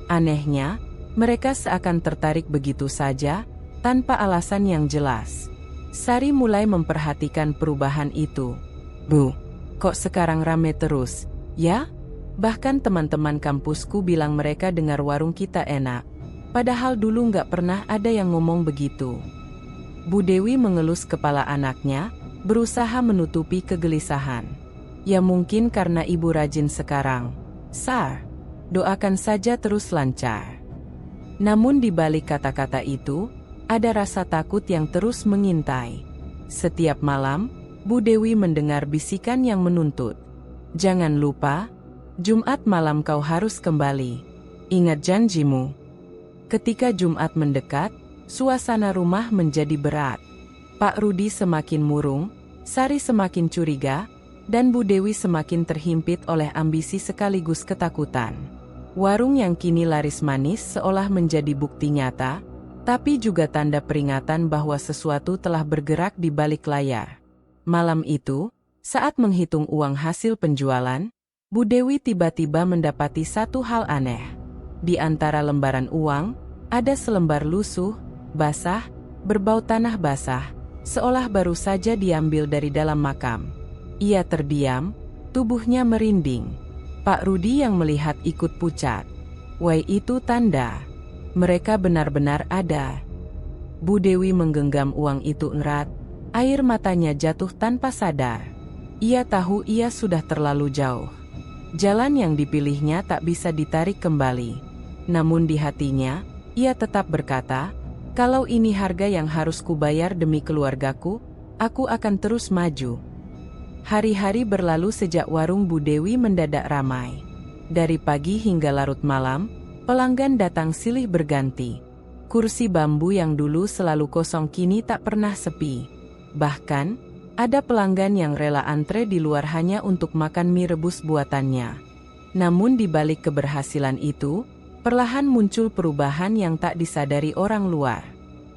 Anehnya, mereka seakan tertarik begitu saja, tanpa alasan yang jelas. Sari mulai memperhatikan perubahan itu. "Bu, kok sekarang rame terus, ya? Bahkan teman-teman kampusku bilang mereka dengar warung kita enak. Padahal dulu nggak pernah ada yang ngomong begitu." Bu Dewi mengelus kepala anaknya, berusaha menutupi kegelisahan. "Ya mungkin karena ibu rajin sekarang, Sar. Doakan saja terus lancar." Namun di balik kata-kata itu, ada rasa takut yang terus mengintai. Setiap malam, Bu Dewi mendengar bisikan yang menuntut. "Jangan lupa, Jumat malam kau harus kembali. Ingat janjimu." Ketika Jumat mendekat, suasana rumah menjadi berat. Pak Rudi semakin murung, Sari semakin curiga, dan Bu Dewi semakin terhimpit oleh ambisi sekaligus ketakutan. Warung yang kini laris manis seolah menjadi bukti nyata, tapi juga tanda peringatan bahwa sesuatu telah bergerak di balik layar. Malam itu, saat menghitung uang hasil penjualan, Bu Dewi tiba-tiba mendapati satu hal aneh. Di antara lembaran uang, ada selembar lusuh, basah, berbau tanah basah, seolah baru saja diambil dari dalam makam. Ia terdiam, tubuhnya merinding. Pak Rudi yang melihat ikut pucat. "Wai, itu tanda. Mereka benar-benar ada." Bu Dewi menggenggam uang itu erat, air matanya jatuh tanpa sadar. Ia tahu ia sudah terlalu jauh. Jalan yang dipilihnya tak bisa ditarik kembali. Namun di hatinya, ia tetap berkata, "Kalau ini harga yang harus kubayar demi keluargaku, aku akan terus maju." Hari-hari berlalu sejak warung Bu Dewi mendadak ramai. Dari pagi hingga larut malam, pelanggan datang silih berganti. Kursi bambu yang dulu selalu kosong kini tak pernah sepi. Bahkan, ada pelanggan yang rela antre di luar hanya untuk makan mie rebus buatannya. Namun di balik keberhasilan itu, perlahan muncul perubahan yang tak disadari orang luar.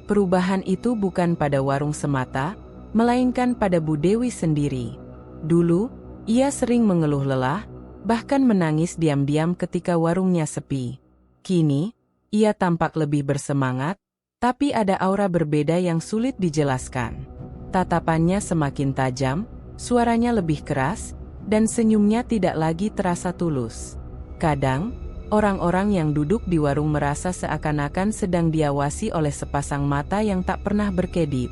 Perubahan itu bukan pada warung semata, melainkan pada Bu Dewi sendiri. Dulu, ia sering mengeluh lelah, bahkan menangis diam-diam ketika warungnya sepi. Kini, ia tampak lebih bersemangat, tapi ada aura berbeda yang sulit dijelaskan. Tatapannya semakin tajam, suaranya lebih keras, dan senyumnya tidak lagi terasa tulus. Kadang, orang-orang yang duduk di warung merasa seakan-akan sedang diawasi oleh sepasang mata yang tak pernah berkedip.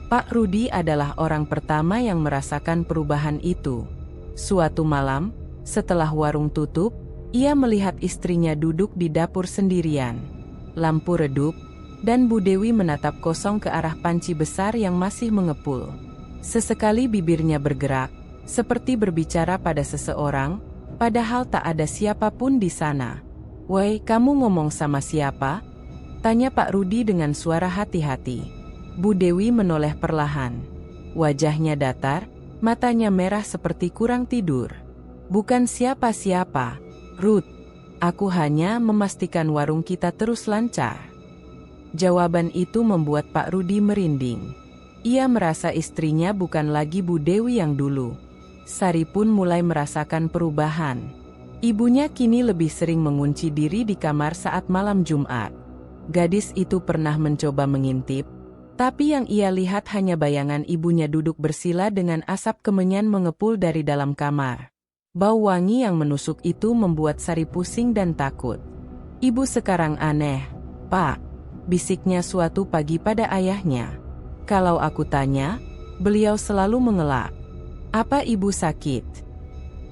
Pak Rudi adalah orang pertama yang merasakan perubahan itu. Suatu malam, setelah warung tutup, ia melihat istrinya duduk di dapur sendirian. Lampu redup, dan Bu Dewi menatap kosong ke arah panci besar yang masih mengepul. Sesekali bibirnya bergerak, seperti berbicara pada seseorang, padahal tak ada siapapun di sana. "Woi, kamu ngomong sama siapa?" tanya Pak Rudi dengan suara hati-hati. Bu Dewi menoleh perlahan. Wajahnya datar, matanya merah seperti kurang tidur. "Bukan siapa-siapa, Ruth. Aku hanya memastikan warung kita terus lancar." Jawaban itu membuat Pak Rudi merinding. Ia merasa istrinya bukan lagi Bu Dewi yang dulu. Sari pun mulai merasakan perubahan. Ibunya kini lebih sering mengunci diri di kamar saat malam Jumat. Gadis itu pernah mencoba mengintip, tapi yang ia lihat hanya bayangan ibunya duduk bersila dengan asap kemenyan mengepul dari dalam kamar. Bau wangi yang menusuk itu membuat Sari pusing dan takut. "Ibu sekarang aneh, Pak," bisiknya suatu pagi pada ayahnya. Kalau aku tanya, beliau selalu mengelak. "Apa ibu sakit?"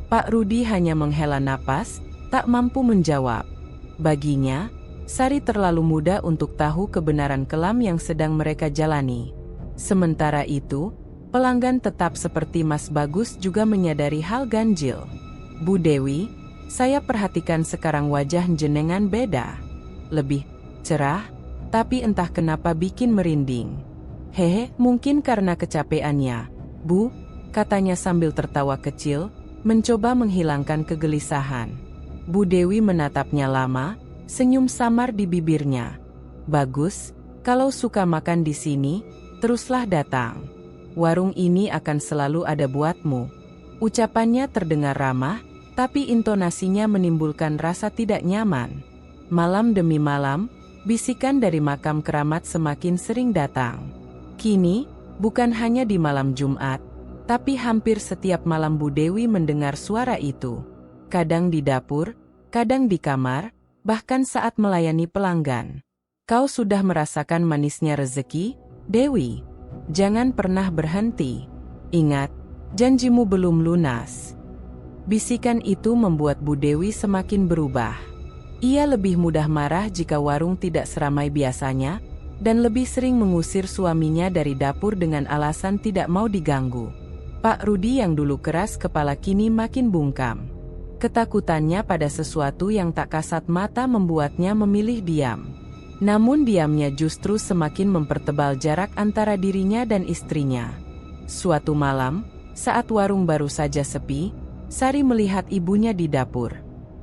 Pak Rudi hanya menghela napas, tak mampu menjawab. Baginya, Sari terlalu muda untuk tahu kebenaran kelam yang sedang mereka jalani. Sementara itu, pelanggan tetap seperti Mas Bagus juga menyadari hal ganjil. "Bu Dewi, saya perhatikan sekarang wajah jenengan beda. Lebih cerah, tapi entah kenapa bikin merinding." "Hehe, mungkin karena kecapeannya, Bu," katanya sambil tertawa kecil, mencoba menghilangkan kegelisahan. Bu Dewi menatapnya lama, senyum samar di bibirnya. "Bagus, kalau suka makan di sini, teruslah datang. Warung ini akan selalu ada buatmu." Ucapannya terdengar ramah, tapi intonasinya menimbulkan rasa tidak nyaman. Malam demi malam, bisikan dari makam keramat semakin sering datang. Kini, bukan hanya di malam Jumat, tapi hampir setiap malam Bu Dewi mendengar suara itu. Kadang di dapur, kadang di kamar, bahkan saat melayani pelanggan. "Kau sudah merasakan manisnya rezeki, Dewi? Jangan pernah berhenti. Ingat, janjimu belum lunas." Bisikan itu membuat Bu Dewi semakin berubah. Ia lebih mudah marah jika warung tidak seramai biasanya, dan lebih sering mengusir suaminya dari dapur dengan alasan tidak mau diganggu. Pak Rudi yang dulu keras kepala kini makin bungkam. Ketakutannya pada sesuatu yang tak kasat mata membuatnya memilih diam. Namun diamnya justru semakin mempertebal jarak antara dirinya dan istrinya. Suatu malam, saat warung baru saja sepi, Sari melihat ibunya di dapur.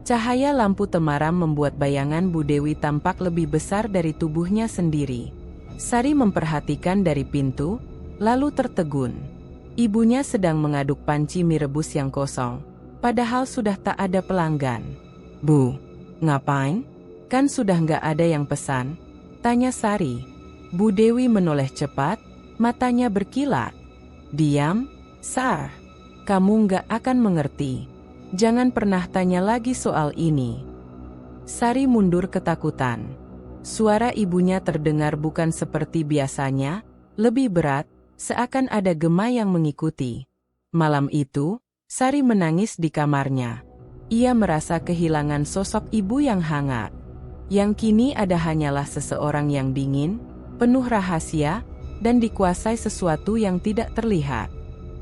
Cahaya lampu temaram membuat bayangan Bu Dewi tampak lebih besar dari tubuhnya sendiri. Sari memperhatikan dari pintu, lalu tertegun. Ibunya sedang mengaduk panci mie rebus yang kosong, padahal sudah tak ada pelanggan. "Bu, ngapain? Kan sudah nggak ada yang pesan?" tanya Sari. Bu Dewi menoleh cepat, matanya berkilat. "Diam, Sar. Kamu nggak akan mengerti. Jangan pernah tanya lagi soal ini." Sari mundur ketakutan. Suara ibunya terdengar bukan seperti biasanya, lebih berat, seakan ada gema yang mengikuti. Malam itu, Sari menangis di kamarnya. Ia merasa kehilangan sosok ibu yang hangat. Yang kini ada hanyalah seseorang yang dingin, penuh rahasia, dan dikuasai sesuatu yang tidak terlihat.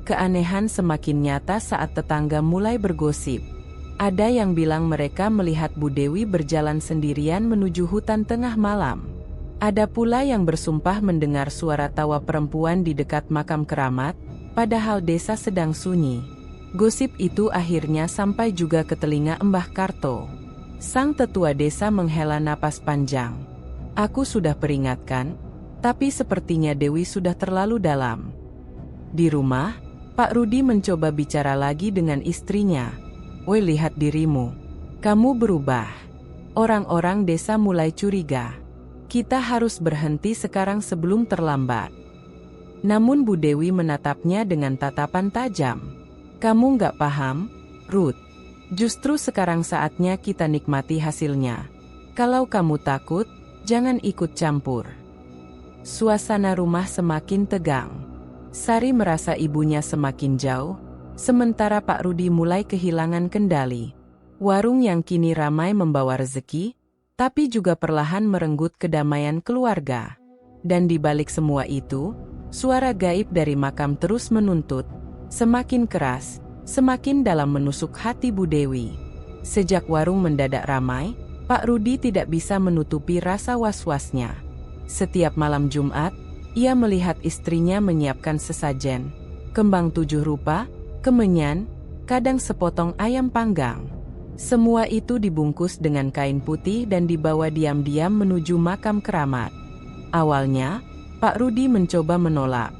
Keanehan semakin nyata saat tetangga mulai bergosip. Ada yang bilang mereka melihat Bu Dewi berjalan sendirian menuju hutan tengah malam. Ada pula yang bersumpah mendengar suara tawa perempuan di dekat makam keramat, padahal desa sedang sunyi. Gosip itu akhirnya sampai juga ke telinga Mbah Karto. Sang tetua desa menghela napas panjang. "Aku sudah peringatkan, tapi sepertinya Dewi sudah terlalu dalam." Di rumah, Pak Rudi mencoba bicara lagi dengan istrinya. "Woi, lihat dirimu. Kamu berubah." Orang-orang desa mulai curiga. "Kita harus berhenti sekarang sebelum terlambat." Namun Bu Dewi menatapnya dengan tatapan tajam. "Kamu nggak paham, Ruth. Justru sekarang saatnya kita nikmati hasilnya. Kalau kamu takut, jangan ikut campur." Suasana rumah semakin tegang. Sari merasa ibunya semakin jauh, sementara Pak Rudi mulai kehilangan kendali. Warung yang kini ramai membawa rezeki, tapi juga perlahan merenggut kedamaian keluarga. Dan di balik semua itu, suara gaib dari makam terus menuntut, semakin keras, semakin dalam menusuk hati Bu Dewi. Sejak warung mendadak ramai, Pak Rudi tidak bisa menutupi rasa was-wasnya. Setiap malam Jumat, ia melihat istrinya menyiapkan sesajen, kembang 7 rupa, kemenyan, kadang sepotong ayam panggang. Semua itu dibungkus dengan kain putih dan dibawa diam-diam menuju makam keramat. Awalnya, Pak Rudi mencoba menolak.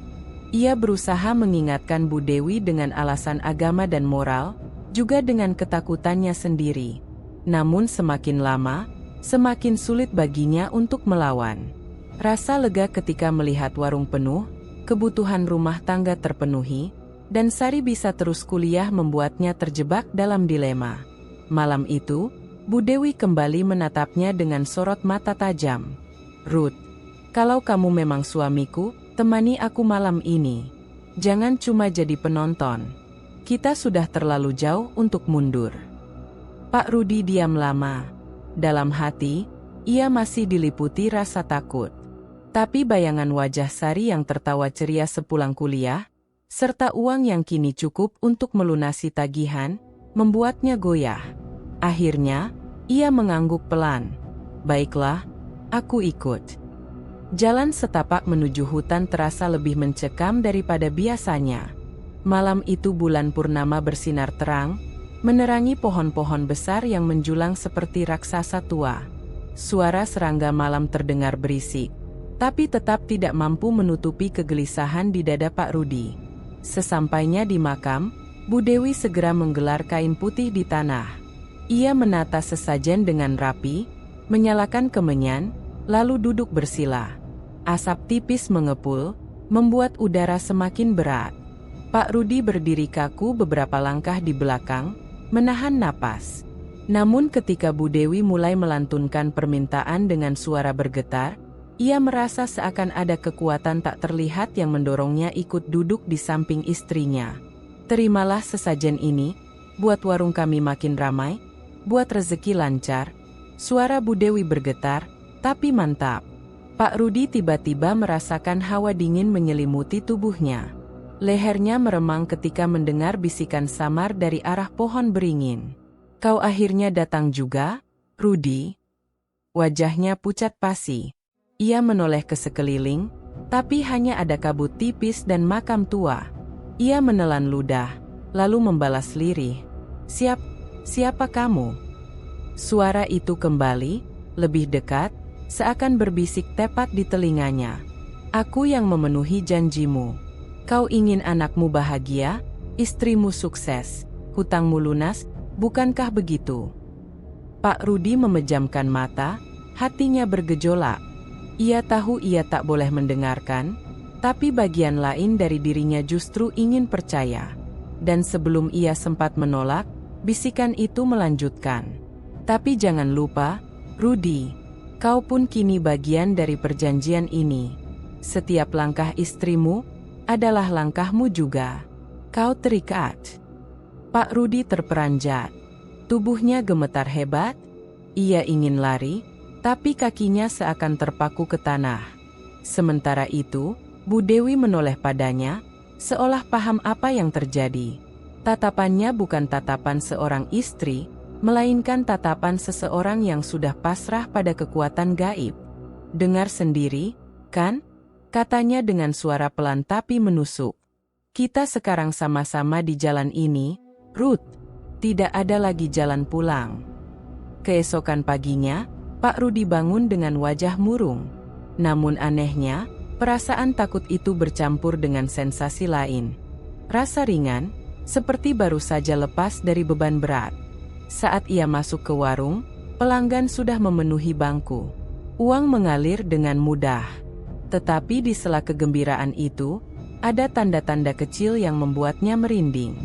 Ia berusaha mengingatkan Bu Dewi dengan alasan agama dan moral, juga dengan ketakutannya sendiri. Namun semakin lama, semakin sulit baginya untuk melawan. Rasa lega ketika melihat warung penuh, kebutuhan rumah tangga terpenuhi, dan Sari bisa terus kuliah membuatnya terjebak dalam dilema. Malam itu, Bu Dewi kembali menatapnya dengan sorot mata tajam. "Ruth, kalau kamu memang suamiku, temani aku malam ini. Jangan cuma jadi penonton. Kita sudah terlalu jauh untuk mundur." Pak Rudi diam lama. Dalam hati, ia masih diliputi rasa takut. Tapi bayangan wajah Sari yang tertawa ceria sepulang kuliah, serta uang yang kini cukup untuk melunasi tagihan, membuatnya goyah. Akhirnya, ia mengangguk pelan. "Baiklah, aku ikut." Jalan setapak menuju hutan terasa lebih mencekam daripada biasanya. Malam itu bulan purnama bersinar terang, menerangi pohon-pohon besar yang menjulang seperti raksasa tua. Suara serangga malam terdengar berisik, tapi tetap tidak mampu menutupi kegelisahan di dada Pak Rudi. Sesampainya di makam, Bu Dewi segera menggelar kain putih di tanah. Ia menata sesajen dengan rapi, menyalakan kemenyan, lalu duduk bersila. Asap tipis mengepul, membuat udara semakin berat. Pak Rudi berdiri kaku beberapa langkah di belakang, menahan napas. Namun ketika Bu Dewi mulai melantunkan permintaan dengan suara bergetar, ia merasa seakan ada kekuatan tak terlihat yang mendorongnya ikut duduk di samping istrinya. "Terimalah sesajen ini, buat warung kami makin ramai, buat rezeki lancar." Suara Bu Dewi bergetar, tapi mantap. Pak Rudi tiba-tiba merasakan hawa dingin menyelimuti tubuhnya. Lehernya meremang ketika mendengar bisikan samar dari arah pohon beringin. Kau akhirnya datang juga, Rudi? Wajahnya pucat pasi. Ia menoleh ke sekeliling, tapi hanya ada kabut tipis dan makam tua. Ia menelan ludah, lalu membalas lirih. Siapa kamu? Suara itu kembali, lebih dekat, seakan berbisik tepat di telinganya. Aku yang memenuhi janjimu. Kau ingin anakmu bahagia, istrimu sukses, hutangmu lunas, bukankah begitu? Pak Rudi memejamkan mata, hatinya bergejolak. Ia tahu ia tak boleh mendengarkan, tapi bagian lain dari dirinya justru ingin percaya. Dan sebelum ia sempat menolak, bisikan itu melanjutkan. Tapi jangan lupa, Rudi, kau pun kini bagian dari perjanjian ini. Setiap langkah istrimu adalah langkahmu juga. Kau terikat. Pak Rudi terperanjat. Tubuhnya gemetar hebat. Ia ingin lari, tapi kakinya seakan terpaku ke tanah. Sementara itu, Bu Dewi menoleh padanya, seolah paham apa yang terjadi. Tatapannya bukan tatapan seorang istri, melainkan tatapan seseorang yang sudah pasrah pada kekuatan gaib. Dengar sendiri, kan? Katanya dengan suara pelan tapi menusuk. Kita sekarang sama-sama di jalan ini, Ruth. Tidak ada lagi jalan pulang. Keesokan paginya, Pak Rudi bangun dengan wajah murung. Namun anehnya, perasaan takut itu bercampur dengan sensasi lain. Rasa ringan, seperti baru saja lepas dari beban berat. Saat ia masuk ke warung, pelanggan sudah memenuhi bangku. Uang mengalir dengan mudah. Tetapi di sela kegembiraan itu, ada tanda-tanda kecil yang membuatnya merinding.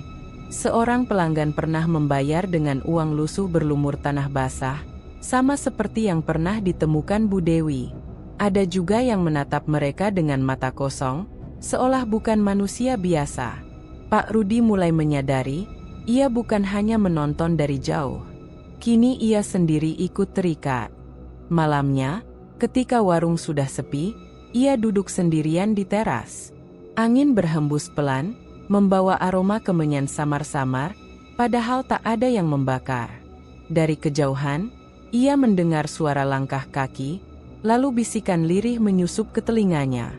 Seorang pelanggan pernah membayar dengan uang lusuh berlumur tanah basah, sama seperti yang pernah ditemukan Bu Dewi. Ada juga yang menatap mereka dengan mata kosong, seolah bukan manusia biasa. Pak Rudi mulai menyadari, ia bukan hanya menonton dari jauh. Kini ia sendiri ikut terikat. Malamnya, ketika warung sudah sepi, ia duduk sendirian di teras. Angin berhembus pelan, membawa aroma kemenyan samar-samar, padahal tak ada yang membakar. Dari kejauhan, ia mendengar suara langkah kaki, lalu bisikan lirih menyusup ke telinganya.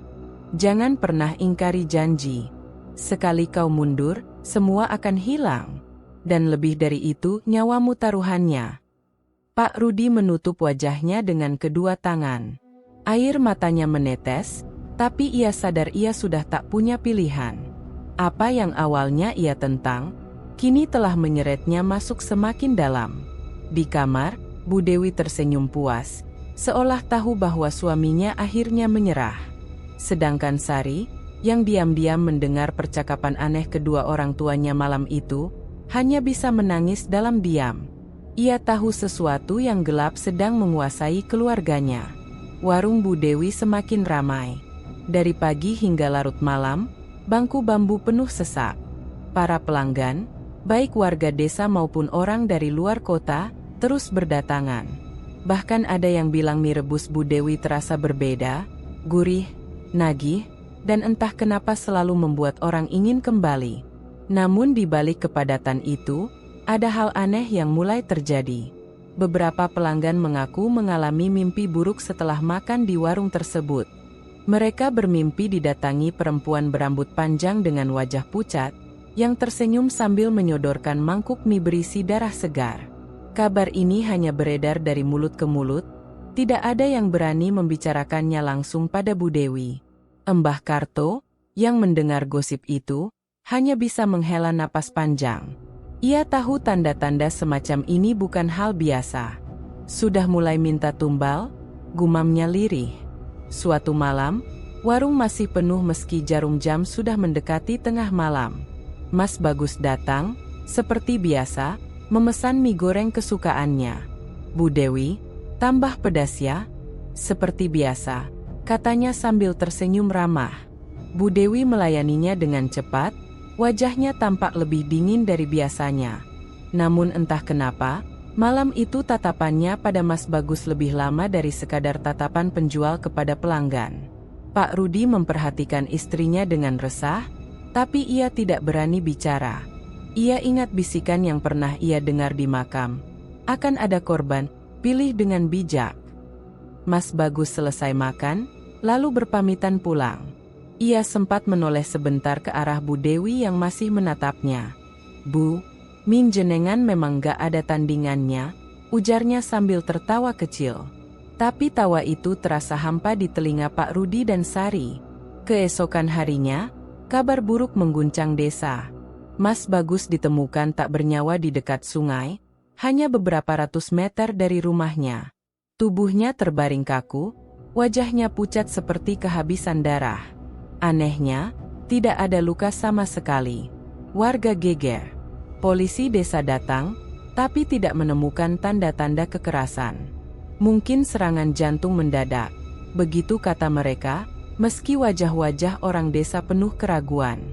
Jangan pernah ingkari janji. Sekali kau mundur, semua akan hilang. Dan lebih dari itu, nyawamu taruhannya. Pak Rudi menutup wajahnya dengan kedua tangan. Air matanya menetes, tapi ia sadar ia sudah tak punya pilihan. Apa yang awalnya ia tentang, kini telah menyeretnya masuk semakin dalam. Di kamar, Bu Dewi tersenyum puas, seolah tahu bahwa suaminya akhirnya menyerah. Sedangkan Sari, yang diam-diam mendengar percakapan aneh kedua orang tuanya malam itu, hanya bisa menangis dalam diam. Ia tahu sesuatu yang gelap sedang menguasai keluarganya. Warung Bu Dewi semakin ramai. Dari pagi hingga larut malam, bangku bambu penuh sesak. Para pelanggan, baik warga desa maupun orang dari luar kota, terus berdatangan. Bahkan ada yang bilang mie rebus Bu Dewi terasa berbeda, gurih, nagih, dan entah kenapa selalu membuat orang ingin kembali. Namun di balik kepadatan itu, ada hal aneh yang mulai terjadi. Beberapa pelanggan mengaku mengalami mimpi buruk setelah makan di warung tersebut. Mereka bermimpi didatangi perempuan berambut panjang dengan wajah pucat, yang tersenyum sambil menyodorkan mangkuk mie berisi darah segar. Kabar ini hanya beredar dari mulut ke mulut, tidak ada yang berani membicarakannya langsung pada Bu Dewi. Mbah Karto, yang mendengar gosip itu, hanya bisa menghela napas panjang. Ia tahu tanda-tanda semacam ini bukan hal biasa. Sudah mulai minta tumbal, gumamnya lirih. Suatu malam, warung masih penuh meski jarum jam sudah mendekati tengah malam. Mas Bagus datang, seperti biasa, memesan mie goreng kesukaannya. Bu Dewi, tambah pedas ya? Seperti biasa, katanya sambil tersenyum ramah. Bu Dewi melayaninya dengan cepat, wajahnya tampak lebih dingin dari biasanya. Namun entah kenapa, Malam itu tatapannya pada Mas Bagus lebih lama dari sekadar tatapan penjual kepada pelanggan. Pak Rudi memperhatikan istrinya dengan resah, tapi ia tidak berani bicara. Ia ingat bisikan yang pernah ia dengar di makam. Akan ada korban, pilih dengan bijak. Mas Bagus selesai makan, lalu berpamitan pulang. Ia sempat menoleh sebentar ke arah Bu Dewi yang masih menatapnya. "Bu, min jenengan memang gak ada tandingannya," ujarnya sambil tertawa kecil. Tapi tawa itu terasa hampa di telinga Pak Rudi dan Sari. Keesokan harinya, kabar buruk mengguncang desa. Mas Bagus ditemukan tak bernyawa di dekat sungai, hanya beberapa ratus meter dari rumahnya. Tubuhnya terbaring kaku, wajahnya pucat seperti kehabisan darah. Anehnya, tidak ada luka sama sekali. Warga geger. Polisi desa datang, tapi tidak menemukan tanda-tanda kekerasan. Mungkin serangan jantung mendadak, begitu kata mereka, meski wajah-wajah orang desa penuh keraguan.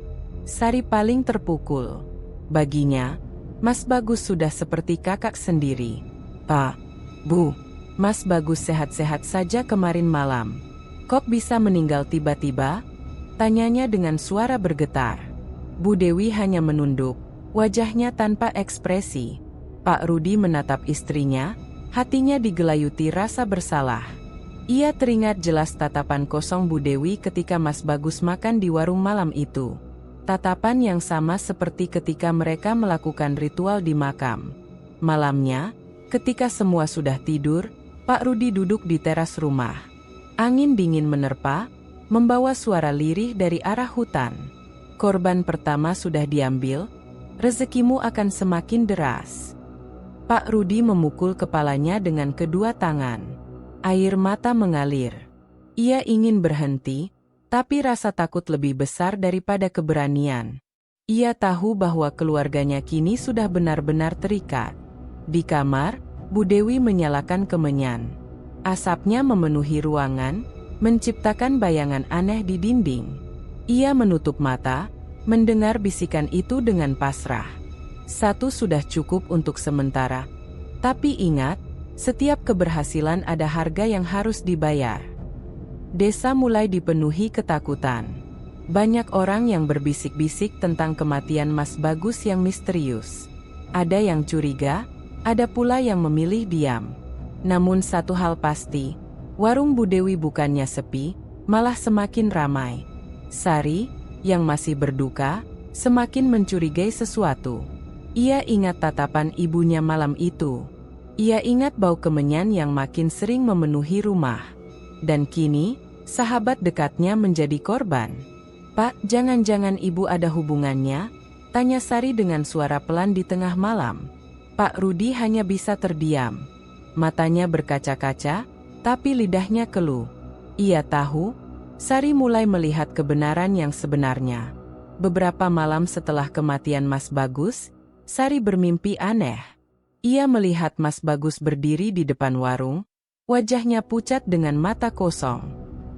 Sari paling terpukul. Baginya, Mas Bagus sudah seperti kakak sendiri. "Pak, Bu, Mas Bagus sehat-sehat saja kemarin malam. Kok bisa meninggal tiba-tiba?" tanyanya dengan suara bergetar. Bu Dewi hanya menunduk, wajahnya tanpa ekspresi. Pak Rudi menatap istrinya, hatinya digelayuti rasa bersalah. Ia teringat jelas tatapan kosong Bu Dewi ketika Mas Bagus makan di warung malam itu. Tatapan yang sama seperti ketika mereka melakukan ritual di makam. Malamnya, ketika semua sudah tidur, Pak Rudi duduk di teras rumah. Angin dingin menerpa, membawa suara lirih dari arah hutan. Korban pertama sudah diambil, rezekimu akan semakin deras. Pak Rudi memukul kepalanya dengan kedua tangan. Air mata mengalir. Ia ingin berhenti, tapi rasa takut lebih besar daripada keberanian. Ia tahu bahwa keluarganya kini sudah benar-benar terikat. Di kamar, Bu Dewi menyalakan kemenyan. Asapnya memenuhi ruangan, menciptakan bayangan aneh di dinding. Ia menutup mata, mendengar bisikan itu dengan pasrah. Satu sudah cukup untuk sementara. Tapi ingat, setiap keberhasilan ada harga yang harus dibayar. Desa mulai dipenuhi ketakutan. Banyak orang yang berbisik-bisik tentang kematian Mas Bagus yang misterius. Ada yang curiga, ada pula yang memilih diam. Namun satu hal pasti, warung Bu Dewi bukannya sepi, malah semakin ramai. Sari, yang masih berduka, semakin mencurigai sesuatu. Ia ingat tatapan ibunya malam itu. Ia ingat bau kemenyan yang makin sering memenuhi rumah. Dan kini, sahabat dekatnya menjadi korban. "Pak, jangan-jangan ibu ada hubungannya?" tanya Sari dengan suara pelan di tengah malam. Pak Rudi hanya bisa terdiam. Matanya berkaca-kaca, tapi lidahnya keluh. Ia tahu, Sari mulai melihat kebenaran yang sebenarnya. Beberapa malam setelah kematian Mas Bagus, Sari bermimpi aneh. Ia melihat Mas Bagus berdiri di depan warung, wajahnya pucat dengan mata kosong.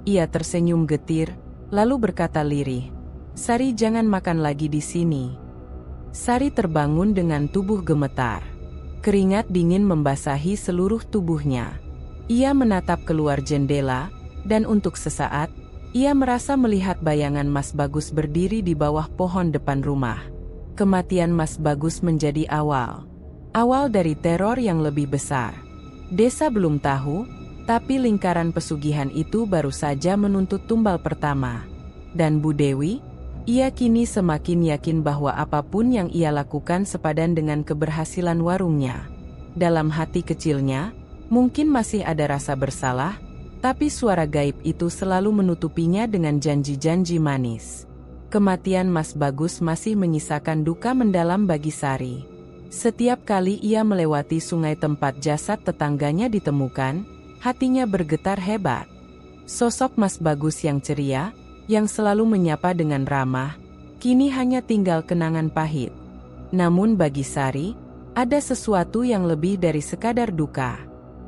Ia tersenyum getir, lalu berkata lirih, "Sari, jangan makan lagi di sini." Sari terbangun dengan tubuh gemetar. Keringat dingin membasahi seluruh tubuhnya. Ia menatap keluar jendela, dan untuk sesaat, ia merasa melihat bayangan Mas Bagus berdiri di bawah pohon depan rumah. Kematian Mas Bagus menjadi awal dari teror yang lebih besar. Desa belum tahu, tapi lingkaran pesugihan itu baru saja menuntut tumbal pertama. Dan Bu Dewi, ia kini semakin yakin bahwa apapun yang ia lakukan sepadan dengan keberhasilan warungnya. Dalam hati kecilnya, mungkin masih ada rasa bersalah, tapi suara gaib itu selalu menutupinya dengan janji-janji manis. Kematian Mas Bagus masih menyisakan duka mendalam bagi Sari. Setiap kali ia melewati sungai tempat jasad tetangganya ditemukan, hatinya bergetar hebat. Sosok Mas Bagus yang ceria, yang selalu menyapa dengan ramah, kini hanya tinggal kenangan pahit. Namun bagi Sari, ada sesuatu yang lebih dari sekadar duka.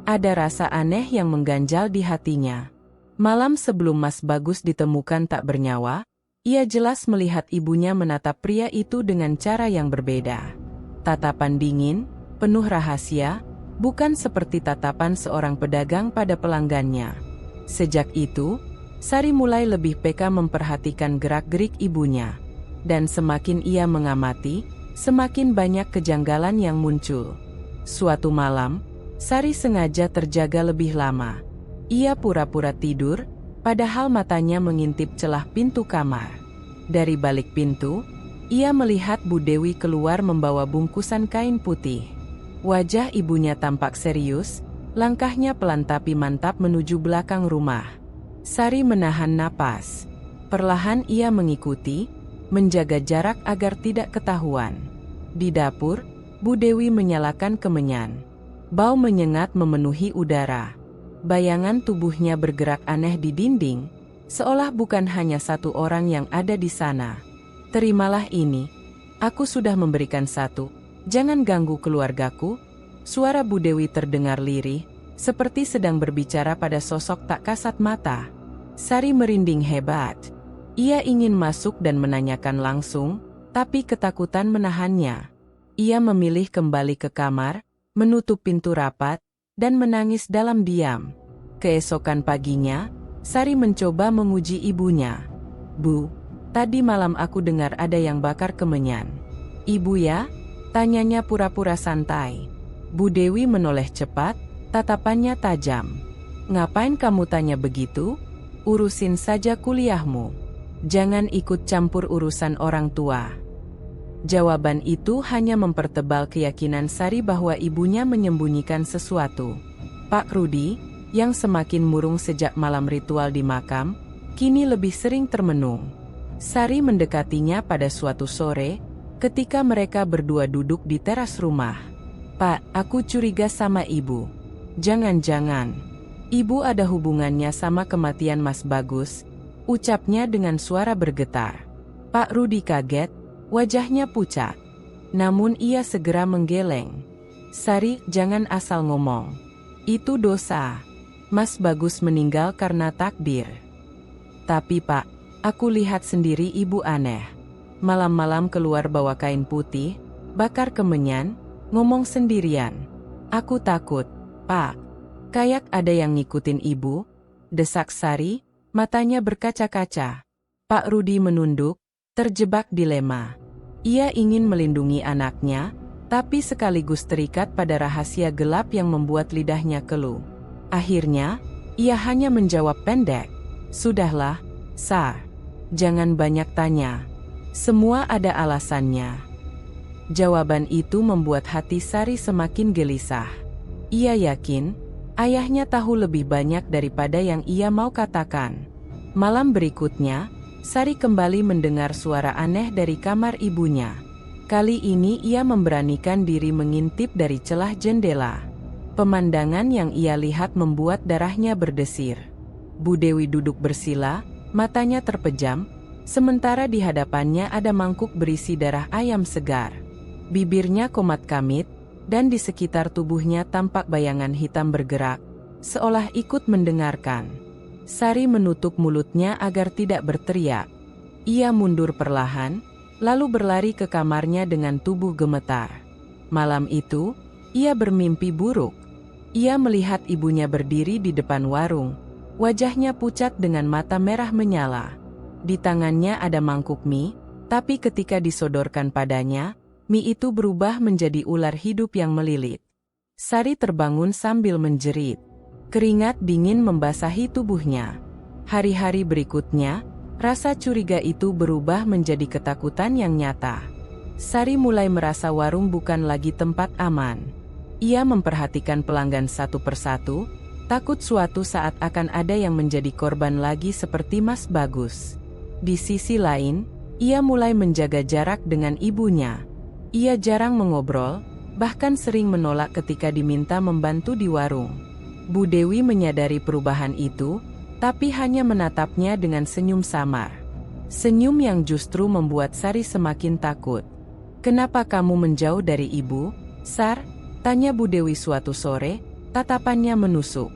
Ada rasa aneh yang mengganjal di hatinya. Malam sebelum Mas Bagus ditemukan tak bernyawa, ia jelas melihat ibunya menatap pria itu dengan cara yang berbeda. Tatapan dingin, penuh rahasia, bukan seperti tatapan seorang pedagang pada pelanggannya. Sejak itu, Sari mulai lebih peka memperhatikan gerak-gerik ibunya. Dan semakin ia mengamati, semakin banyak kejanggalan yang muncul. Suatu malam, Sari sengaja terjaga lebih lama. Ia pura-pura tidur, padahal matanya mengintip celah pintu kamar. Dari balik pintu, ia melihat Bu Dewi keluar membawa bungkusan kain putih. Wajah ibunya tampak serius, langkahnya pelan tapi mantap menuju belakang rumah. Sari menahan napas. Perlahan ia mengikuti, menjaga jarak agar tidak ketahuan. Di dapur, Bu Dewi menyalakan kemenyan. Bau menyengat memenuhi udara. Bayangan tubuhnya bergerak aneh di dinding, seolah bukan hanya satu orang yang ada di sana. Terimalah ini. Aku sudah memberikan satu. Jangan ganggu keluargaku. Suara Bu Dewi terdengar lirih, seperti sedang berbicara pada sosok tak kasat mata. Sari merinding hebat. Ia ingin masuk dan menanyakan langsung, tapi ketakutan menahannya. Ia memilih kembali ke kamar, menutup pintu rapat, dan menangis dalam diam. Keesokan paginya, Sari mencoba menguji ibunya. "Bu, tadi malam aku dengar ada yang bakar kemenyan." "Ibu ya?" tanyanya pura-pura santai. Bu Dewi menoleh cepat, tatapannya tajam. "Ngapain kamu tanya begitu? Urusin saja kuliahmu. Jangan ikut campur urusan orang tua." Jawaban itu hanya mempertebal keyakinan Sari bahwa ibunya menyembunyikan sesuatu. Pak Rudi, yang semakin murung sejak malam ritual di makam, kini lebih sering termenung. Sari mendekatinya pada suatu sore, ketika mereka berdua duduk di teras rumah. "Pak, aku curiga sama ibu. Jangan-jangan ibu ada hubungannya sama kematian Mas Bagus," ucapnya dengan suara bergetar. Pak Rudi kaget, wajahnya pucat. Namun ia segera menggeleng. "Sari, jangan asal ngomong. Itu dosa. Mas Bagus meninggal karena takdir." "Tapi Pak, aku lihat sendiri ibu aneh. Malam-malam keluar bawa kain putih, bakar kemenyan, ngomong sendirian. Aku takut, Pak. Kayak ada yang ngikutin ibu," desak Sari, matanya berkaca-kaca. Pak Rudi menunduk, terjebak dilema. Ia ingin melindungi anaknya, tapi sekaligus terikat pada rahasia gelap yang membuat lidahnya keluh. Akhirnya, ia hanya menjawab pendek, "Sudahlah, Sar. Jangan banyak tanya. Semua ada alasannya." Jawaban itu membuat hati Sari semakin gelisah. Ia yakin, ayahnya tahu lebih banyak daripada yang ia mau katakan. Malam berikutnya, Sari kembali mendengar suara aneh dari kamar ibunya. Kali ini ia memberanikan diri mengintip dari celah jendela. Pemandangan yang ia lihat membuat darahnya berdesir. Bu Dewi duduk bersila, matanya terpejam, sementara di hadapannya ada mangkuk berisi darah ayam segar. Bibirnya komat-kamit, dan di sekitar tubuhnya tampak bayangan hitam bergerak, seolah ikut mendengarkan. Sari menutup mulutnya agar tidak berteriak. Ia mundur perlahan, lalu berlari ke kamarnya dengan tubuh gemetar. Malam itu, ia bermimpi buruk. Ia melihat ibunya berdiri di depan warung. Wajahnya pucat dengan mata merah menyala. Di tangannya ada mangkuk mie, tapi ketika disodorkan padanya, mie itu berubah menjadi ular hidup yang melilit. Sari terbangun sambil menjerit. Keringat dingin membasahi tubuhnya. Hari-hari berikutnya, rasa curiga itu berubah menjadi ketakutan yang nyata. Sari mulai merasa warung bukan lagi tempat aman. Ia memperhatikan pelanggan satu persatu, takut suatu saat akan ada yang menjadi korban lagi seperti Mas Bagus. Di sisi lain, ia mulai menjaga jarak dengan ibunya. Ia jarang mengobrol, bahkan sering menolak ketika diminta membantu di warung. Bu Dewi menyadari perubahan itu, tapi hanya menatapnya dengan senyum samar. Senyum yang justru membuat Sari semakin takut. "Kenapa kamu menjauh dari ibu, Sar?" tanya Bu Dewi suatu sore, tatapannya menusuk.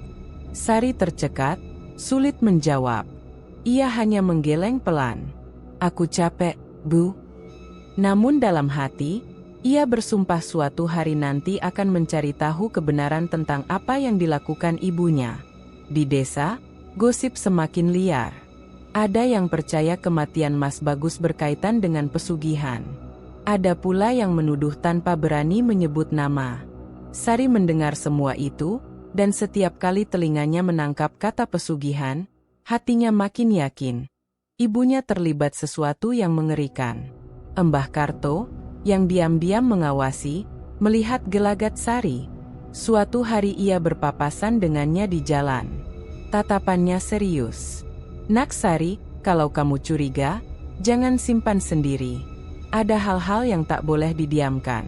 Sari tercekat, sulit menjawab. Ia hanya menggeleng pelan. "Aku capek, Bu." Namun dalam hati, Ia bersumpah suatu hari nanti akan mencari tahu kebenaran tentang apa yang dilakukan ibunya. Di desa, gosip semakin liar. Ada yang percaya kematian Mas Bagus berkaitan dengan pesugihan. Ada pula yang menuduh tanpa berani menyebut nama. Sari mendengar semua itu, dan setiap kali telinganya menangkap kata pesugihan, hatinya makin yakin. Ibunya terlibat sesuatu yang mengerikan. Embah Karto, yang diam-diam mengawasi, melihat gelagat Sari. Suatu hari ia berpapasan dengannya di jalan. Tatapannya serius. "Nak Sari, kalau kamu curiga, jangan simpan sendiri. Ada hal-hal yang tak boleh didiamkan.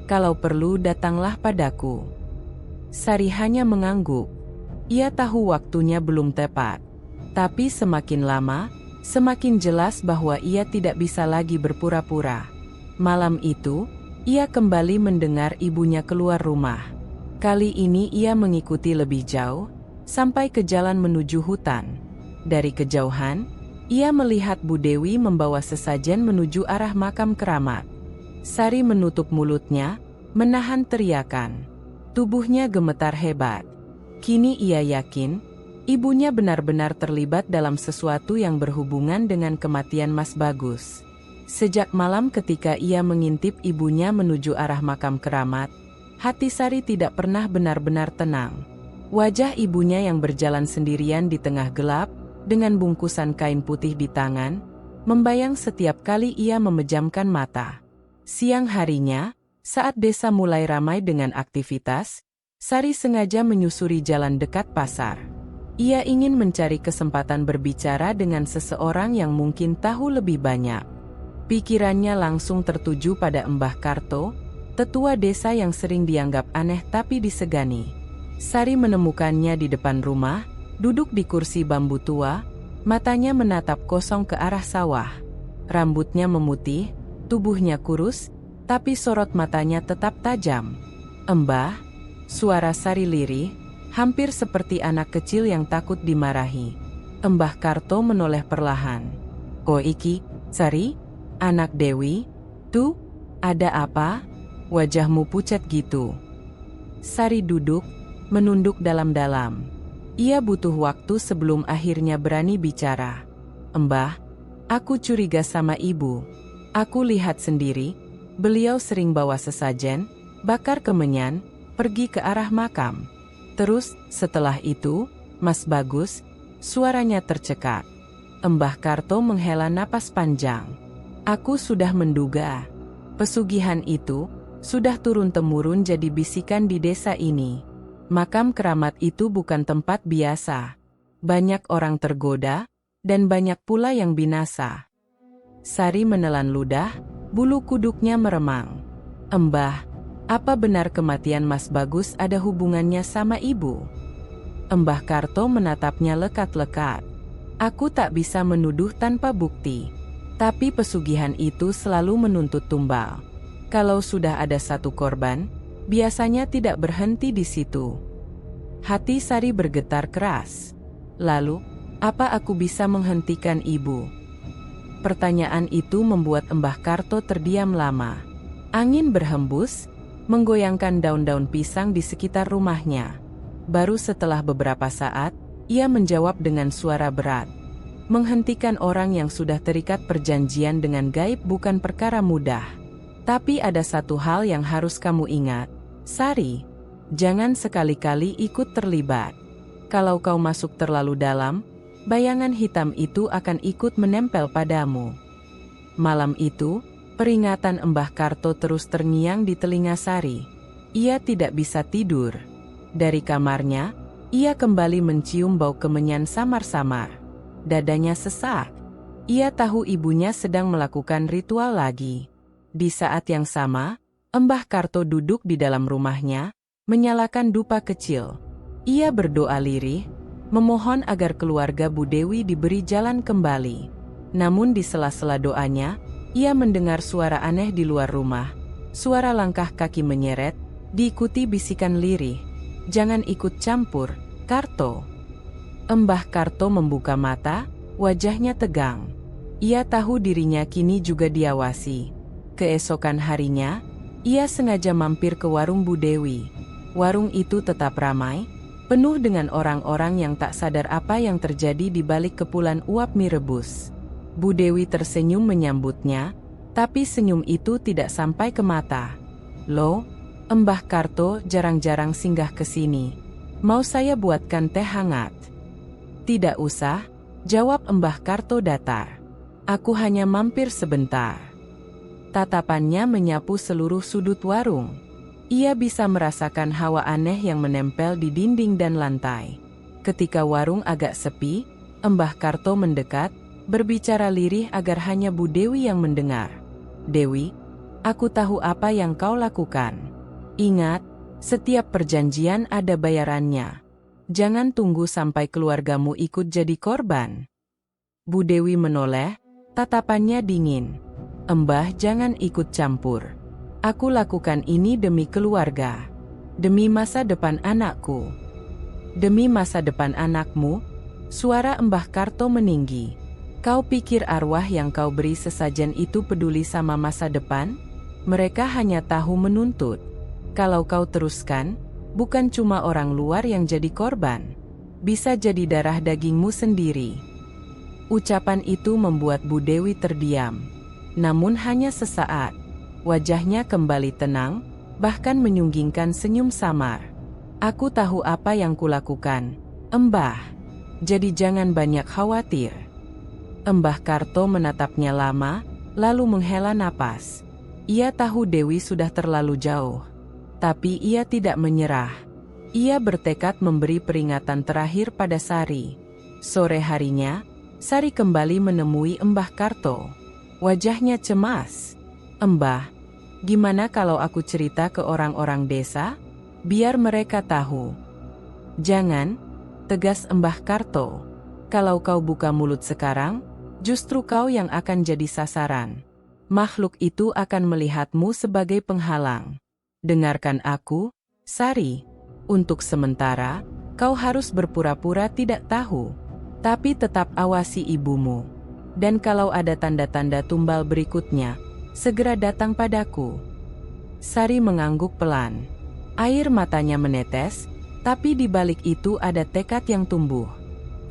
Kalau perlu datanglah padaku." Sari hanya mengangguk. Ia tahu waktunya belum tepat. Tapi semakin lama, semakin jelas bahwa ia tidak bisa lagi berpura-pura. Malam itu, ia kembali mendengar ibunya keluar rumah. Kali ini ia mengikuti lebih jauh, sampai ke jalan menuju hutan. Dari kejauhan, ia melihat Bu Dewi membawa sesajen menuju arah makam keramat. Sari menutup mulutnya, menahan teriakan. Tubuhnya gemetar hebat. Kini ia yakin, ibunya benar-benar terlibat dalam sesuatu yang berhubungan dengan kematian Mas Bagus. Sejak malam ketika ia mengintip ibunya menuju arah makam keramat, hati Sari tidak pernah benar-benar tenang. Wajah ibunya yang berjalan sendirian di tengah gelap, dengan bungkusan kain putih di tangan, membayang setiap kali ia memejamkan mata. Siang harinya, saat desa mulai ramai dengan aktivitas, Sari sengaja menyusuri jalan dekat pasar. Ia ingin mencari kesempatan berbicara dengan seseorang yang mungkin tahu lebih banyak. Pikirannya langsung tertuju pada Embah Karto, tetua desa yang sering dianggap aneh tapi disegani. Sari menemukannya di depan rumah, duduk di kursi bambu tua, matanya menatap kosong ke arah sawah. Rambutnya memutih, tubuhnya kurus, tapi sorot matanya tetap tajam. "Embah," suara Sari lirih, hampir seperti anak kecil yang takut dimarahi. Embah Karto menoleh perlahan. "Oh iki, Sari? Anak Dewi? Tuh, ada apa? Wajahmu pucat gitu." Sari duduk, menunduk dalam-dalam. Ia butuh waktu sebelum akhirnya berani bicara. "Embah, aku curiga sama ibu. Aku lihat sendiri, beliau sering bawa sesajen, bakar kemenyan, pergi ke arah makam. Terus, setelah itu, Mas Bagus," suaranya tercekat. Embah Karto menghela napas panjang. "Aku sudah menduga. Pesugihan itu sudah turun-temurun jadi bisikan di desa ini. Makam keramat itu bukan tempat biasa. Banyak orang tergoda, dan banyak pula yang binasa." Sari menelan ludah, bulu kuduknya meremang. "Embah, apa benar kematian Mas Bagus ada hubungannya sama ibu?" Embah Karto menatapnya lekat-lekat. "Aku tak bisa menuduh tanpa bukti. Tapi pesugihan itu selalu menuntut tumbal. Kalau sudah ada satu korban, biasanya tidak berhenti di situ." Hati Sari bergetar keras. "Lalu, apa aku bisa menghentikan ibu?" Pertanyaan itu membuat Embah Karto terdiam lama. Angin berhembus, menggoyangkan daun-daun pisang di sekitar rumahnya. Baru setelah beberapa saat, ia menjawab dengan suara berat. "Menghentikan orang yang sudah terikat perjanjian dengan gaib bukan perkara mudah. Tapi ada satu hal yang harus kamu ingat, Sari. Jangan sekali-kali ikut terlibat. Kalau kau masuk terlalu dalam, bayangan hitam itu akan ikut menempel padamu." Malam itu, peringatan Embah Karto terus terngiang di telinga Sari. Ia tidak bisa tidur. Dari kamarnya, ia kembali mencium bau kemenyan samar-samar. Dadanya sesak. Ia tahu ibunya sedang melakukan ritual lagi. Di saat yang sama, Embah Karto duduk di dalam rumahnya, menyalakan dupa kecil. Ia berdoa lirih, memohon agar keluarga Bu Dewi diberi jalan kembali. Namun di sela-sela doanya, ia mendengar suara aneh di luar rumah. Suara langkah kaki menyeret, diikuti bisikan lirih. "Jangan ikut campur, Karto." Embah Karto membuka mata, wajahnya tegang. Ia tahu dirinya kini juga diawasi. Keesokan harinya, Ia sengaja mampir ke warung Bu Dewi. Warung itu tetap ramai, penuh dengan orang-orang yang tak sadar apa yang terjadi di balik kepulan uap mie rebus. Bu Dewi tersenyum menyambutnya, tapi senyum itu tidak sampai ke mata. "Loh, Mbah Karto jarang-jarang singgah ke sini. Mau saya buatkan teh hangat?" "Tidak usah," jawab Mbah Karto datar. "Aku hanya mampir sebentar." Tatapannya menyapu seluruh sudut warung. Ia bisa merasakan hawa aneh yang menempel di dinding dan lantai. Ketika warung agak sepi, Mbah Karto mendekat, berbicara lirih agar hanya Bu Dewi yang mendengar. "Dewi, aku tahu apa yang kau lakukan. Ingat, setiap perjanjian ada bayarannya. Jangan tunggu sampai keluargamu ikut jadi korban." Bu Dewi menoleh, tatapannya dingin. "Mbah, jangan ikut campur. Aku lakukan ini demi keluarga. Demi masa depan anakku." "Demi masa depan anakmu?" Suara Mbah Karto meninggi. "Kau pikir arwah yang kau beri sesajen itu peduli sama masa depan? Mereka hanya tahu menuntut. Kalau kau teruskan, bukan cuma orang luar yang jadi korban. Bisa jadi darah dagingmu sendiri." Ucapan itu membuat Bu Dewi terdiam. Namun hanya sesaat. Wajahnya kembali tenang, bahkan menyunggingkan senyum samar. "Aku tahu apa yang kulakukan, Mbah. Jadi jangan banyak khawatir." Mbah Karto menatapnya lama, lalu menghela napas. Ia tahu Dewi sudah terlalu jauh. Tapi ia tidak menyerah. Ia bertekad memberi peringatan terakhir pada Sari. Sore harinya, Sari kembali menemui Mbah Karto. Wajahnya cemas. "Mbah, gimana kalau aku cerita ke orang-orang desa? Biar mereka tahu." "Jangan," tegas Mbah Karto. "Kalau kau buka mulut sekarang, justru kau yang akan jadi sasaran. Makhluk itu akan melihatmu sebagai penghalang. Dengarkan aku, Sari. Untuk sementara, kau harus berpura-pura tidak tahu. Tapi tetap awasi ibumu. Dan kalau ada tanda-tanda tumbal berikutnya, segera datang padaku." Sari mengangguk pelan. Air matanya menetes, tapi di balik itu ada tekad yang tumbuh.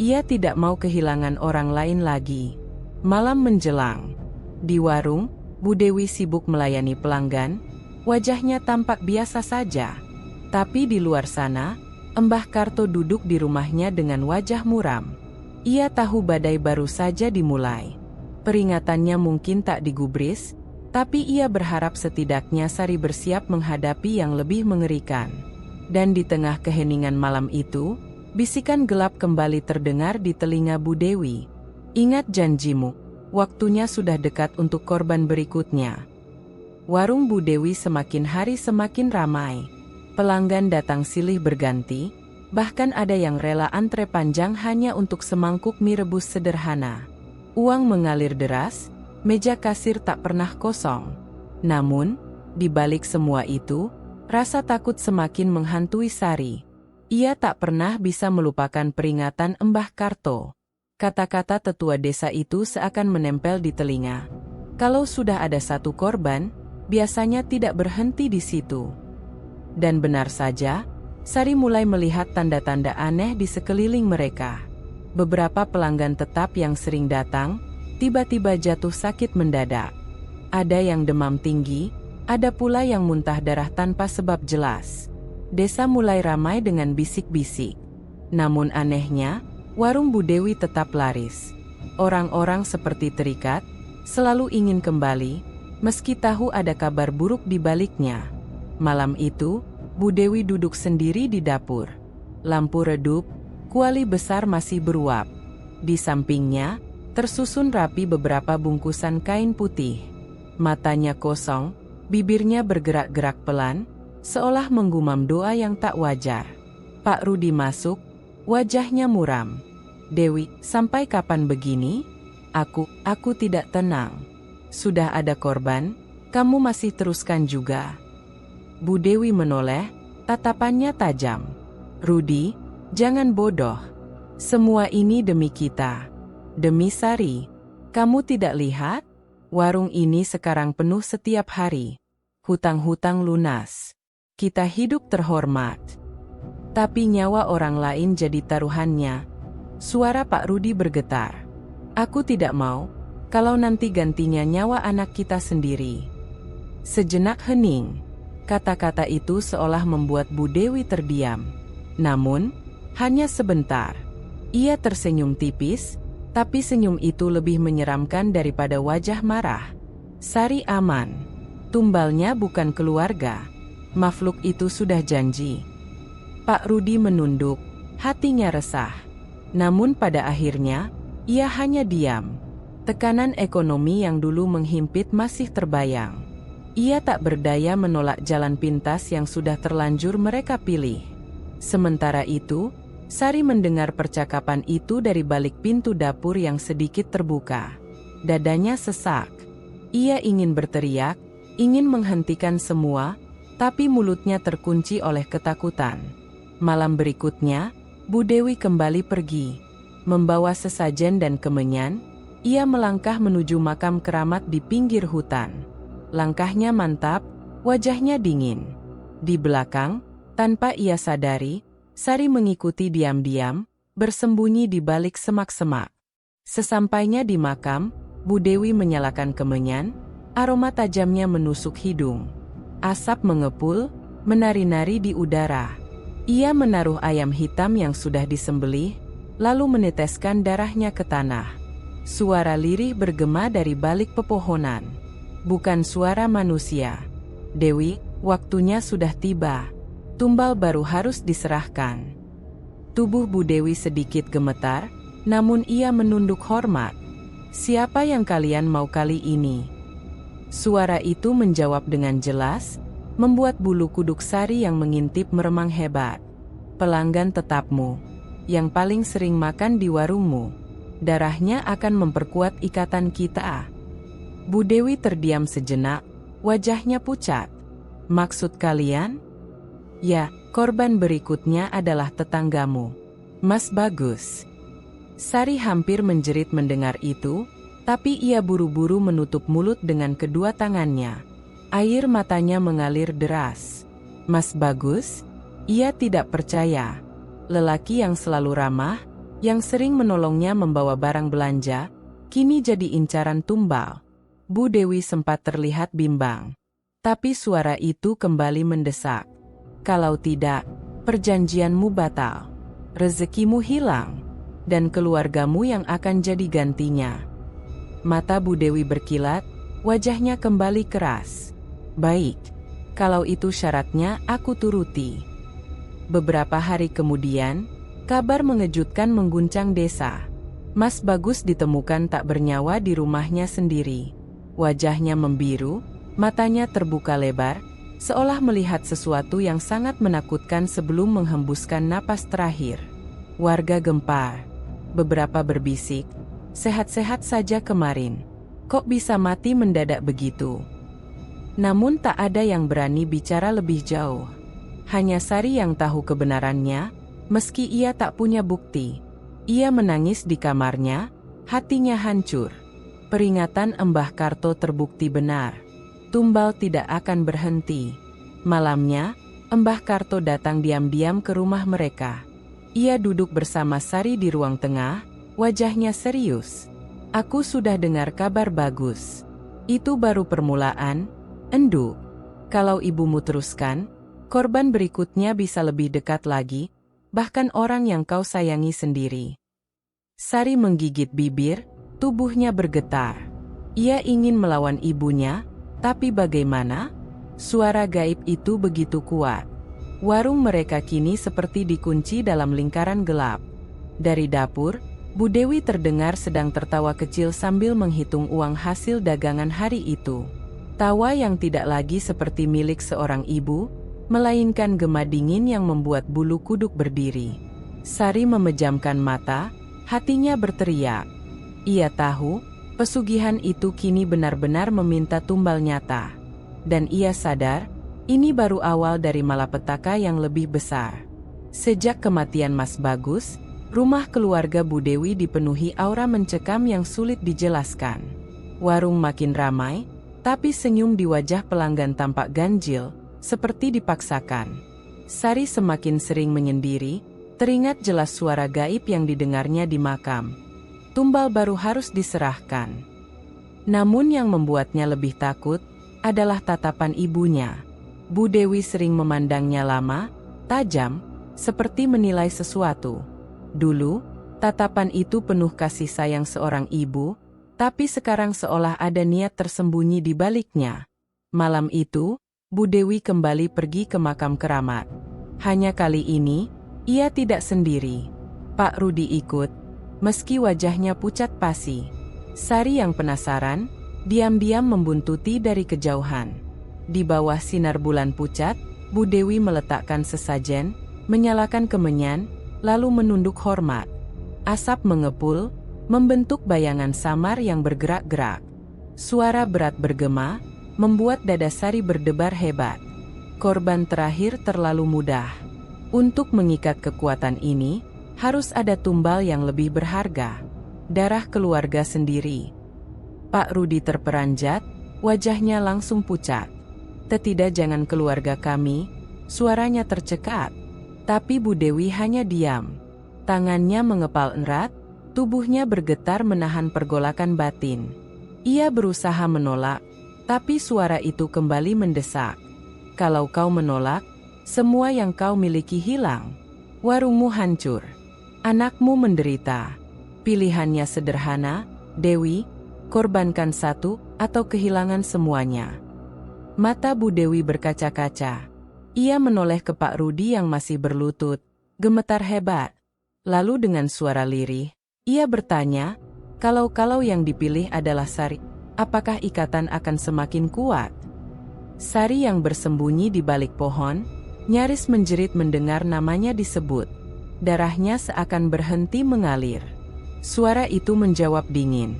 Ia tidak mau kehilangan orang lain lagi. Malam menjelang. Di warung, Bu Dewi sibuk melayani pelanggan. Wajahnya tampak biasa saja. Tapi di luar sana, Mbah Karto duduk di rumahnya dengan wajah muram. Ia tahu badai baru saja dimulai. Peringatannya mungkin tak digubris, tapi ia berharap setidaknya Sari bersiap menghadapi yang lebih mengerikan. Dan di tengah keheningan malam itu, bisikan gelap kembali terdengar di telinga Bu Dewi. "Ingat janjimu, waktunya sudah dekat untuk korban berikutnya." Warung Bu Dewi semakin hari semakin ramai. Pelanggan datang silih berganti, bahkan ada yang rela antre panjang hanya untuk semangkuk mie rebus sederhana. Uang mengalir deras, meja kasir tak pernah kosong. Namun, di balik semua itu, rasa takut semakin menghantui Sari. Ia tak pernah bisa melupakan peringatan Mbah Karto. Kata-kata tetua desa itu seakan menempel di telinga. Kalau sudah ada satu korban, biasanya tidak berhenti di situ. Dan benar saja, Sari mulai melihat tanda-tanda aneh di sekeliling mereka. Beberapa pelanggan tetap yang sering datang, tiba-tiba jatuh sakit mendadak. Ada yang demam tinggi, ada pula yang muntah darah tanpa sebab jelas. Desa mulai ramai dengan bisik-bisik. Namun anehnya, warung Bu Dewi tetap laris. Orang-orang seperti terikat, selalu ingin kembali, meski tahu ada kabar buruk di baliknya. Malam itu, Bu Dewi duduk sendiri di dapur. Lampu redup, kuali besar masih beruap. Di sampingnya, tersusun rapi beberapa bungkusan kain putih. Matanya kosong, bibirnya bergerak-gerak pelan, seolah menggumam doa yang tak wajar. Pak Rudi masuk, wajahnya muram. "Dewi, sampai kapan begini? Aku tidak tenang. Sudah ada korban, kamu masih teruskan juga." Bu Dewi menoleh, tatapannya tajam. "Rudi, jangan bodoh. Semua ini demi kita. Demi Sari. Kamu tidak lihat? Warung ini sekarang penuh setiap hari. hutang-hutang lunas. Kita hidup terhormat. Tapi nyawa orang lain jadi taruhannya. Suara Pak Rudi bergetar. Aku tidak mau, kalau nanti gantinya nyawa anak kita sendiri. Sejenak hening. Kata-kata itu seolah membuat Bu Dewi terdiam. Namun, hanya sebentar. Ia tersenyum tipis, tapi senyum itu lebih menyeramkan daripada wajah marah. Sari aman. Tumbalnya bukan keluarga. Makhluk itu sudah janji. Pak Rudi menunduk, hatinya resah. Namun pada akhirnya, ia hanya diam. Tekanan ekonomi yang dulu menghimpit masih terbayang. Ia tak berdaya menolak jalan pintas yang sudah terlanjur mereka pilih. Sementara itu, Sari mendengar percakapan itu dari balik pintu dapur yang sedikit terbuka. Dadanya sesak. Ia ingin berteriak, ingin menghentikan semua, tapi mulutnya terkunci oleh ketakutan. Malam berikutnya, Bu Dewi kembali pergi. Membawa sesajen dan kemenyan, ia melangkah menuju makam keramat di pinggir hutan. Langkahnya mantap, wajahnya dingin. Di belakang, tanpa ia sadari, Sari mengikuti diam-diam, bersembunyi di balik semak-semak. Sesampainya di makam, Bu Dewi menyalakan kemenyan, aroma tajamnya menusuk hidung. Asap mengepul, menari-nari di udara. Ia menaruh ayam hitam yang sudah disembelih, lalu meneteskan darahnya ke tanah. Suara lirih bergema dari balik pepohonan. Bukan suara manusia. Dewi, waktunya sudah tiba. Tumbal baru harus diserahkan. Tubuh Bu Dewi sedikit gemetar, namun ia menunduk hormat. Siapa yang kalian mau kali ini? Suara itu menjawab dengan jelas, membuat bulu kuduk Sari yang mengintip meremang hebat. Pelanggan tetapmu, yang paling sering makan di warungmu. Darahnya akan memperkuat ikatan kita. Bu Dewi terdiam sejenak, wajahnya pucat. Maksud kalian? Ya, korban berikutnya adalah tetanggamu, Mas Bagus. Sari hampir menjerit mendengar itu, tapi ia buru-buru menutup mulut dengan kedua tangannya. Air matanya mengalir deras. Mas Bagus? Ia tidak percaya. Lelaki yang selalu ramah, yang sering menolongnya membawa barang belanja, kini jadi incaran tumbal. Bu Dewi sempat terlihat bimbang. Tapi suara itu kembali mendesak. Kalau tidak, perjanjianmu batal. Rezekimu hilang. Dan keluargamu yang akan jadi gantinya. Mata Bu Dewi berkilat, wajahnya kembali keras. Baik, kalau itu syaratnya aku turuti. Beberapa hari kemudian, kabar mengejutkan mengguncang desa. Mas Bagus ditemukan tak bernyawa di rumahnya sendiri. Wajahnya membiru, matanya terbuka lebar, seolah melihat sesuatu yang sangat menakutkan sebelum menghembuskan napas terakhir. Warga gempar. Beberapa berbisik, sehat-sehat saja kemarin. Kok bisa mati mendadak begitu? Namun tak ada yang berani bicara lebih jauh. Hanya Sari yang tahu kebenarannya, meski ia tak punya bukti. Ia menangis di kamarnya, hatinya hancur. Peringatan Embah Karto terbukti benar. Tumbal tidak akan berhenti. Malamnya, Embah Karto datang diam-diam ke rumah mereka. Ia duduk bersama Sari di ruang tengah, wajahnya serius. Aku sudah dengar kabar bagus. Itu baru permulaan, Endu. Kalau ibumu teruskan, korban berikutnya bisa lebih dekat lagi, bahkan orang yang kau sayangi sendiri. Sari menggigit bibir, tubuhnya bergetar. Ia ingin melawan ibunya, tapi bagaimana? Suara gaib itu begitu kuat. Warung mereka kini seperti dikunci dalam lingkaran gelap. Dari dapur, Bu Dewi terdengar sedang tertawa kecil sambil menghitung uang hasil dagangan hari itu. Tawa yang tidak lagi seperti milik seorang ibu, melainkan gema dingin yang membuat bulu kuduk berdiri. Sari memejamkan mata, hatinya berteriak. Ia tahu, pesugihan itu kini benar-benar meminta tumbal nyata. Dan ia sadar, ini baru awal dari malapetaka yang lebih besar. Sejak kematian Mas Bagus, rumah keluarga Bu Dewi dipenuhi aura mencekam yang sulit dijelaskan. Warung makin ramai, Tapi senyum di wajah pelanggan tampak ganjil, seperti dipaksakan. Sari semakin sering menyendiri, teringat jelas suara gaib yang didengarnya di makam. Tumbal baru harus diserahkan. Namun yang membuatnya lebih takut adalah tatapan ibunya. Bu Dewi sering memandangnya lama, tajam, seperti menilai sesuatu. Dulu, tatapan itu penuh kasih sayang seorang ibu, tapi sekarang seolah ada niat tersembunyi di baliknya. Malam itu, Bu Dewi kembali pergi ke makam keramat. Hanya kali ini, ia tidak sendiri. Pak Rudi ikut, meski wajahnya pucat pasi. Sari yang penasaran, diam-diam membuntuti dari kejauhan. Di bawah sinar bulan pucat, Bu Dewi meletakkan sesajen, menyalakan kemenyan, lalu menunduk hormat. Asap mengepul, membentuk bayangan samar yang bergerak-gerak. Suara berat bergema, membuat dada Sari berdebar hebat. Korban terakhir terlalu mudah. Untuk mengikat kekuatan ini, harus ada tumbal yang lebih berharga. Darah keluarga sendiri. Pak Rudi terperanjat, wajahnya langsung pucat. "Tidak, jangan keluarga kami," suaranya tercekat. Tapi Bu Dewi hanya diam. Tangannya mengepal erat, tubuhnya bergetar menahan pergolakan batin. Ia berusaha menolak, tapi suara itu kembali mendesak. "Kalau kau menolak, semua yang kau miliki hilang. Warungmu hancur. Anakmu menderita. Pilihannya sederhana, Dewi, korbankan satu atau kehilangan semuanya." Mata Bu Dewi berkaca-kaca. Ia menoleh ke Pak Rudi yang masih berlutut, gemetar hebat. Lalu dengan suara lirih, ia bertanya, "Kalau yang dipilih adalah Sari, apakah ikatan akan semakin kuat?" Sari yang bersembunyi di balik pohon, nyaris menjerit mendengar namanya disebut. Darahnya seakan berhenti mengalir. Suara itu menjawab dingin,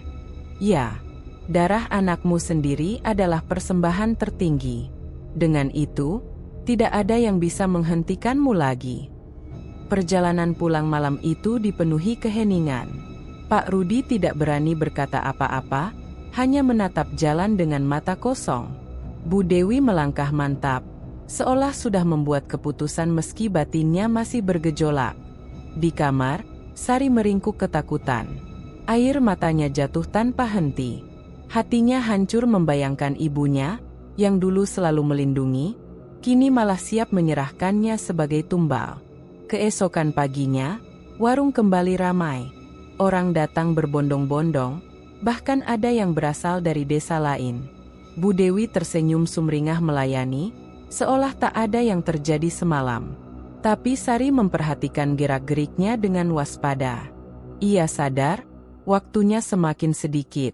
"Ya, darah anakmu sendiri adalah persembahan tertinggi. Dengan itu, tidak ada yang bisa menghentikanmu lagi." Perjalanan pulang malam itu dipenuhi keheningan. Pak Rudi tidak berani berkata apa-apa, hanya menatap jalan dengan mata kosong. Bu Dewi melangkah mantap, seolah sudah membuat keputusan meski batinnya masih bergejolak. Di kamar, Sari meringkuk ketakutan. Air matanya jatuh tanpa henti. Hatinya hancur membayangkan ibunya, yang dulu selalu melindungi, kini malah siap menyerahkannya sebagai tumbal. Keesokan paginya, warung kembali ramai. Orang datang berbondong-bondong, bahkan ada yang berasal dari desa lain. Bu Dewi tersenyum sumringah melayani, seolah tak ada yang terjadi semalam. Tapi Sari memperhatikan gerak-geriknya dengan waspada. Ia sadar, waktunya semakin sedikit.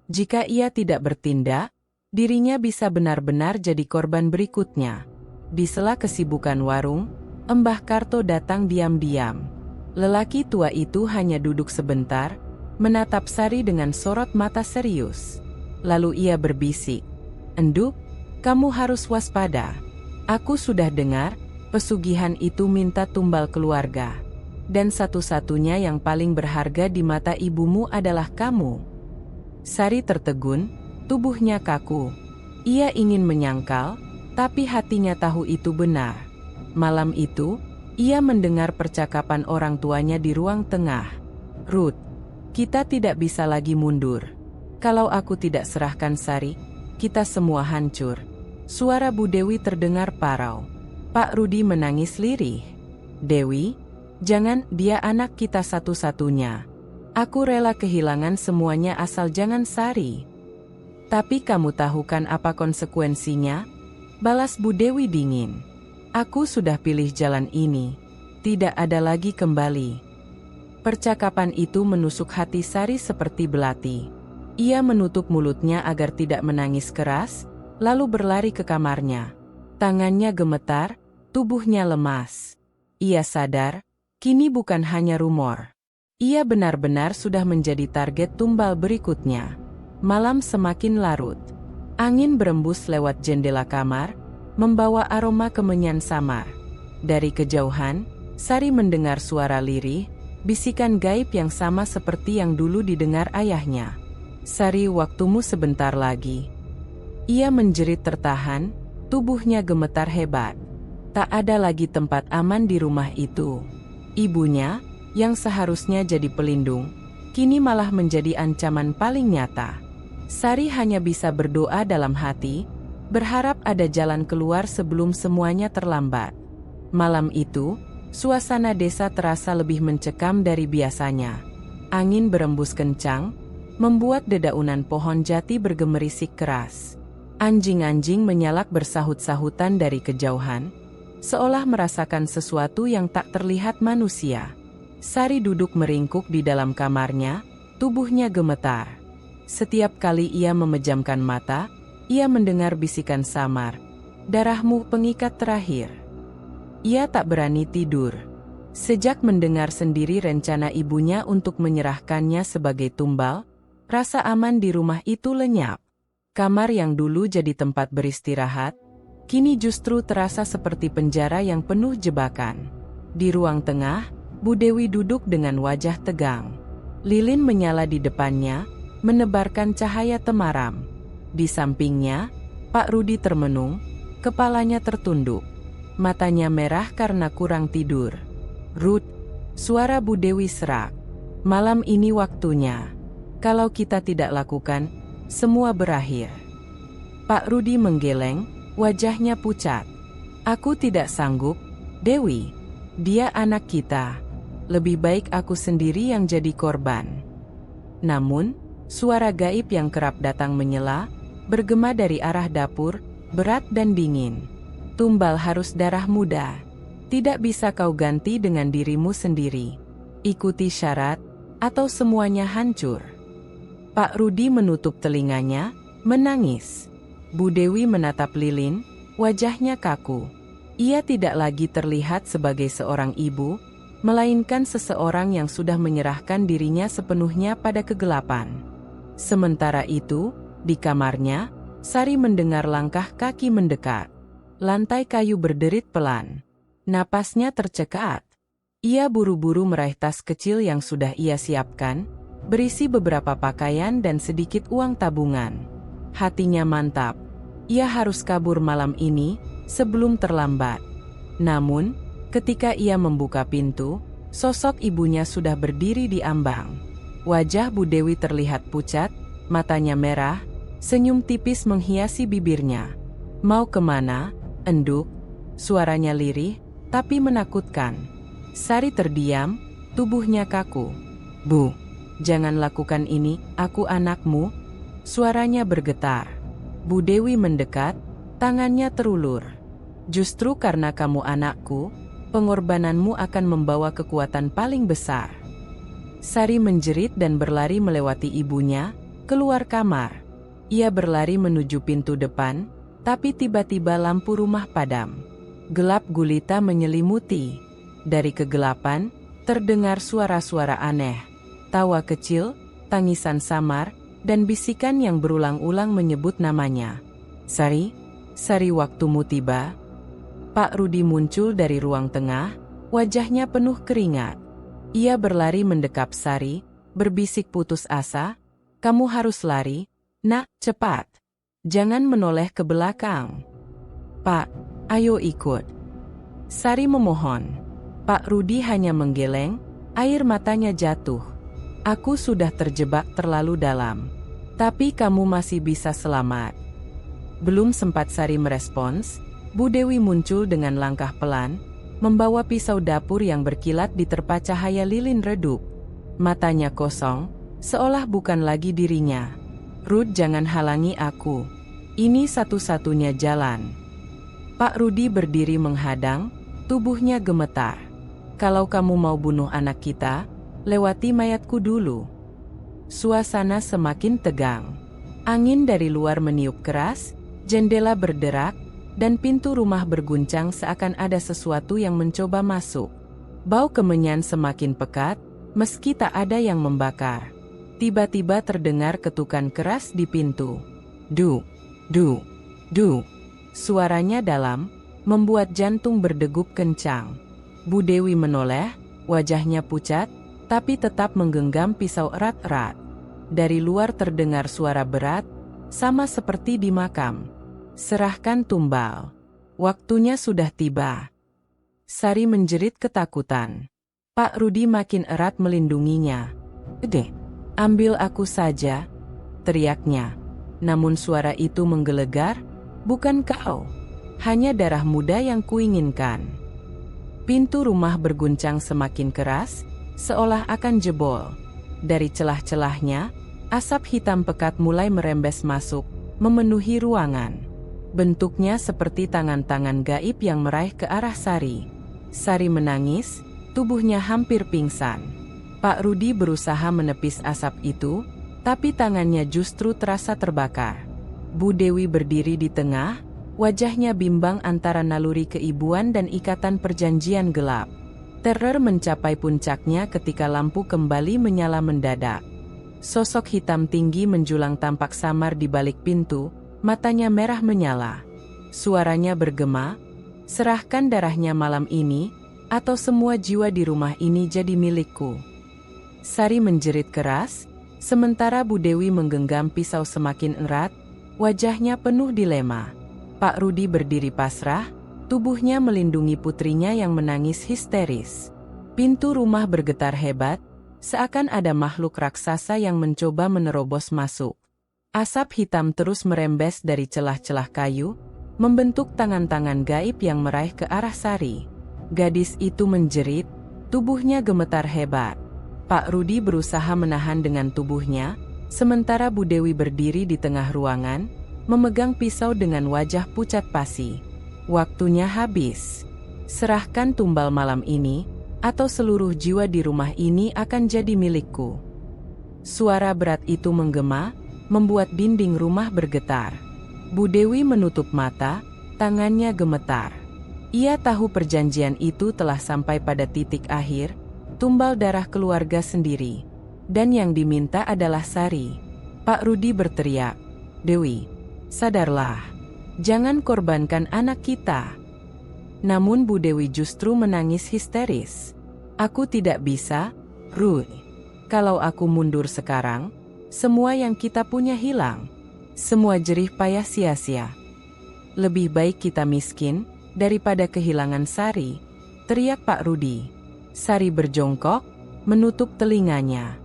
Jika ia tidak bertindak, dirinya bisa benar-benar jadi korban berikutnya. Di sela kesibukan warung, Mbah Karto datang diam-diam. Lelaki tua itu hanya duduk sebentar, menatap Sari dengan sorot mata serius. Lalu ia berbisik, "Enduk, kamu harus waspada. Aku sudah dengar, pesugihan itu minta tumbal keluarga. Dan satu-satunya yang paling berharga di mata ibumu adalah kamu." Sari tertegun, tubuhnya kaku. Ia ingin menyangkal, tapi hatinya tahu itu benar. Malam itu, ia mendengar percakapan orang tuanya di ruang tengah. "Ruth, kita tidak bisa lagi mundur. Kalau aku tidak serahkan Sari, kita semua hancur." Suara Bu Dewi terdengar parau. Pak Rudi menangis lirih. "Dewi, jangan, dia anak kita satu-satunya. Aku rela kehilangan semuanya asal jangan Sari." "Tapi kamu tahu kan apa konsekuensinya?" balas Bu Dewi dingin. "Aku sudah pilih jalan ini. Tidak ada lagi kembali." Percakapan itu menusuk hati Sari seperti belati. Ia menutup mulutnya agar tidak menangis keras, lalu berlari ke kamarnya. Tangannya gemetar, tubuhnya lemas. Ia sadar, kini bukan hanya rumor. Ia benar-benar sudah menjadi target tumbal berikutnya. Malam semakin larut. Angin berembus lewat jendela kamar, membawa aroma kemenyan samar. Dari kejauhan, Sari mendengar suara lirih, bisikan gaib yang sama seperti yang dulu didengar ayahnya. "Sari, waktumu sebentar lagi." Ia menjerit tertahan, tubuhnya gemetar hebat. Tak ada lagi tempat aman di rumah itu. Ibunya, yang seharusnya jadi pelindung, kini malah menjadi ancaman paling nyata. Sari hanya bisa berdoa dalam hati, berharap ada jalan keluar sebelum semuanya terlambat. Malam itu, suasana desa terasa lebih mencekam dari biasanya. Angin berembus kencang, membuat dedaunan pohon jati bergemerisik keras. Anjing-anjing menyalak bersahut-sahutan dari kejauhan, seolah merasakan sesuatu yang tak terlihat manusia. Sari duduk meringkuk di dalam kamarnya, tubuhnya gemetar. Setiap kali ia memejamkan mata, ia mendengar bisikan samar, "Darahmu pengikat terakhir." Ia tak berani tidur. Sejak mendengar sendiri rencana ibunya untuk menyerahkannya sebagai tumbal, rasa aman di rumah itu lenyap. Kamar yang dulu jadi tempat beristirahat, kini justru terasa seperti penjara yang penuh jebakan. Di ruang tengah, Bu Dewi duduk dengan wajah tegang. Lilin menyala di depannya, menebarkan cahaya temaram. Di sampingnya, Pak Rudi termenung, kepalanya tertunduk. Matanya merah karena kurang tidur. "Rud," suara Bu Dewi serak. "Malam ini waktunya. Kalau kita tidak lakukan, semua berakhir." Pak Rudi menggeleng, wajahnya pucat. "Aku tidak sanggup, Dewi. Dia anak kita. Lebih baik aku sendiri yang jadi korban." Namun, suara gaib yang kerap datang menyela, bergema dari arah dapur, berat dan dingin. "Tumbal harus darah muda. Tidak bisa kau ganti dengan dirimu sendiri. Ikuti syarat, atau semuanya hancur." Pak Rudi menutup telinganya, menangis. Bu Dewi menatap Lilin, wajahnya kaku. Ia tidak lagi terlihat sebagai seorang ibu, melainkan seseorang yang sudah menyerahkan dirinya sepenuhnya pada kegelapan. Sementara itu, di kamarnya, Sari mendengar langkah kaki mendekat. Lantai kayu berderit pelan. Napasnya tercekat. Ia buru-buru meraih tas kecil yang sudah ia siapkan, berisi beberapa pakaian dan sedikit uang tabungan. Hatinya mantap. Ia harus kabur malam ini, sebelum terlambat. Namun, ketika ia membuka pintu, sosok ibunya sudah berdiri di ambang. Wajah Bu Dewi terlihat pucat, matanya merah, senyum tipis menghiasi bibirnya. "Mau kemana, Enduk?" Suaranya lirih, tapi menakutkan. Sari terdiam, tubuhnya kaku. "Bu, jangan lakukan ini, aku anakmu." Suaranya bergetar. Bu Dewi mendekat, tangannya terulur. "Justru karena kamu anakku, pengorbananmu akan membawa kekuatan paling besar." Sari menjerit dan berlari melewati ibunya, keluar kamar. Ia berlari menuju pintu depan, tapi tiba-tiba lampu rumah padam. Gelap gulita menyelimuti. Dari kegelapan, terdengar suara-suara aneh. Tawa kecil, tangisan samar, dan bisikan yang berulang-ulang menyebut namanya. "Sari, Sari, waktumu tiba." Pak Rudi muncul dari ruang tengah, wajahnya penuh keringat. Ia berlari mendekap Sari, berbisik putus asa, "Kamu harus lari, nak, cepat. Jangan menoleh ke belakang." "Pak, ayo ikut." Sari memohon. Pak Rudi hanya menggeleng, air matanya jatuh. "Aku sudah terjebak terlalu dalam. Tapi kamu masih bisa selamat." Belum sempat Sari merespons, Bu Dewi muncul dengan langkah pelan, membawa pisau dapur yang berkilat diterpa cahaya lilin redup. Matanya kosong, seolah bukan lagi dirinya. "Rud, jangan halangi aku. Ini satu-satunya jalan." Pak Rudi berdiri menghadang, tubuhnya gemetar. "Kalau kamu mau bunuh anak kita, lewati mayatku dulu." Suasana semakin tegang. Angin dari luar meniup keras, jendela berderak, dan pintu rumah berguncang seakan ada sesuatu yang mencoba masuk. Bau kemenyan semakin pekat, meski tak ada yang membakar. Tiba-tiba terdengar ketukan keras di pintu. "Du, du, du." Suaranya dalam, membuat jantung berdegup kencang. Bu Dewi menoleh, wajahnya pucat, tapi tetap menggenggam pisau erat-erat. Dari luar terdengar suara berat, sama seperti di makam. Serahkan tumbal. Waktunya sudah tiba. Sari menjerit ketakutan. Pak Rudi makin erat melindunginya. Dek, ambil aku saja, teriaknya. Namun suara itu menggelegar, bukan kau. Hanya darah muda yang kuinginkan. Pintu rumah berguncang semakin keras, seolah akan jebol. Dari celah-celahnya, asap hitam pekat mulai merembes masuk, memenuhi ruangan. Bentuknya seperti tangan-tangan gaib yang meraih ke arah Sari. Sari menangis, tubuhnya hampir pingsan. Pak Rudi berusaha menepis asap itu, tapi tangannya justru terasa terbakar. Bu Dewi berdiri di tengah, wajahnya bimbang antara naluri keibuan dan ikatan perjanjian gelap. Teror mencapai puncaknya ketika lampu kembali menyala mendadak. Sosok hitam tinggi menjulang tampak samar di balik pintu, matanya merah menyala. Suaranya bergema, serahkan darahnya malam ini, atau semua jiwa di rumah ini jadi milikku. Sari menjerit keras, sementara Bu Dewi menggenggam pisau semakin erat, wajahnya penuh dilema. Pak Rudi berdiri pasrah, tubuhnya melindungi putrinya yang menangis histeris. Pintu rumah bergetar hebat, seakan ada makhluk raksasa yang mencoba menerobos masuk. Asap hitam terus merembes dari celah-celah kayu, membentuk tangan-tangan gaib yang meraih ke arah Sari. Gadis itu menjerit, tubuhnya gemetar hebat. Pak Rudi berusaha menahan dengan tubuhnya, sementara Bu Dewi berdiri di tengah ruangan, memegang pisau dengan wajah pucat pasi. Waktunya habis. Serahkan tumbal malam ini, atau seluruh jiwa di rumah ini akan jadi milikku. Suara berat itu menggema, membuat dinding rumah bergetar. Bu Dewi menutup mata, tangannya gemetar. Ia tahu perjanjian itu telah sampai pada titik akhir, tumbal darah keluarga sendiri. Dan yang diminta adalah Sari. Pak Rudi berteriak, "Dewi, sadarlah. Jangan korbankan anak kita." Namun Bu Dewi justru menangis histeris. "Aku tidak bisa, Rudi. Kalau aku mundur sekarang, semua yang kita punya hilang. Semua jerih payah sia-sia. Lebih baik kita miskin, daripada kehilangan Sari," teriak Pak Rudi. Sari berjongkok, menutup telinganya.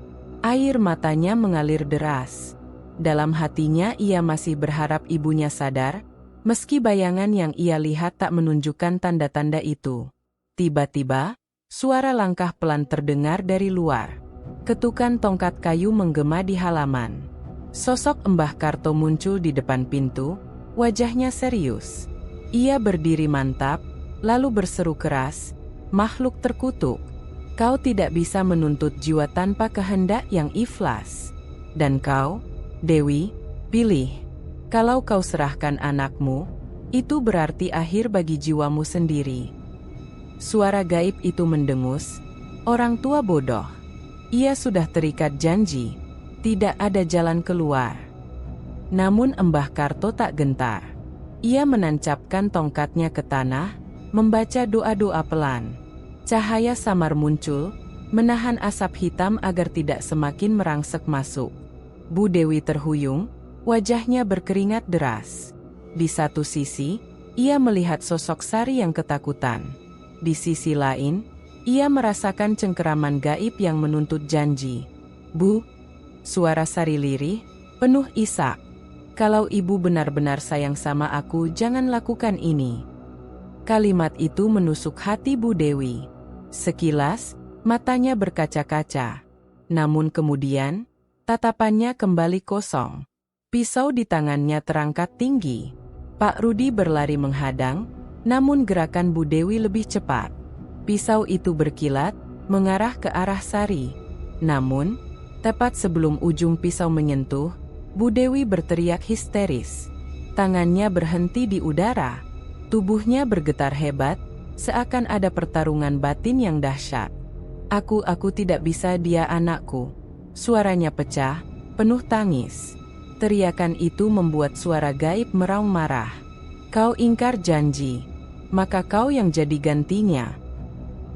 Air matanya mengalir deras. Dalam hatinya ia masih berharap ibunya sadar, meski bayangan yang ia lihat tak menunjukkan tanda-tanda itu. Tiba-tiba, suara langkah pelan terdengar dari luar. Ketukan tongkat kayu menggema di halaman. Sosok Mbah Karto muncul di depan pintu, wajahnya serius. Ia berdiri mantap, lalu berseru keras, "Makhluk terkutuk, kau tidak bisa menuntut jiwa tanpa kehendak yang ikhlas. Dan kau, Dewi, pilih. Kalau kau serahkan anakmu, itu berarti akhir bagi jiwamu sendiri." Suara gaib itu mendengus, "Orang tua bodoh. Ia sudah terikat janji. Tidak ada jalan keluar." Namun Mbah Karto tak gentar. Ia menancapkan tongkatnya ke tanah, membaca doa-doa pelan. Cahaya samar muncul, menahan asap hitam agar tidak semakin merangsek masuk. Bu Dewi terhuyung, wajahnya berkeringat deras. Di satu sisi, ia melihat sosok Sari yang ketakutan. Di sisi lain, ia merasakan cengkeraman gaib yang menuntut janji. "Bu," suara Sari lirih, penuh isak. "Kalau ibu benar-benar sayang sama aku, jangan lakukan ini." Kalimat itu menusuk hati Bu Dewi. Sekilas, matanya berkaca-kaca. Namun kemudian, tatapannya kembali kosong. Pisau di tangannya terangkat tinggi. Pak Rudi berlari menghadang, namun gerakan Bu Dewi lebih cepat. Pisau itu berkilat, mengarah ke arah Sari. Namun, tepat sebelum ujung pisau menyentuh, Bu Dewi berteriak histeris. Tangannya berhenti di udara. Tubuhnya bergetar hebat, seakan ada pertarungan batin yang dahsyat. Aku tidak bisa, dia anakku." Suaranya pecah, penuh tangis. Teriakan itu membuat suara gaib meraung marah. "Kau ingkar janji, maka kau yang jadi gantinya."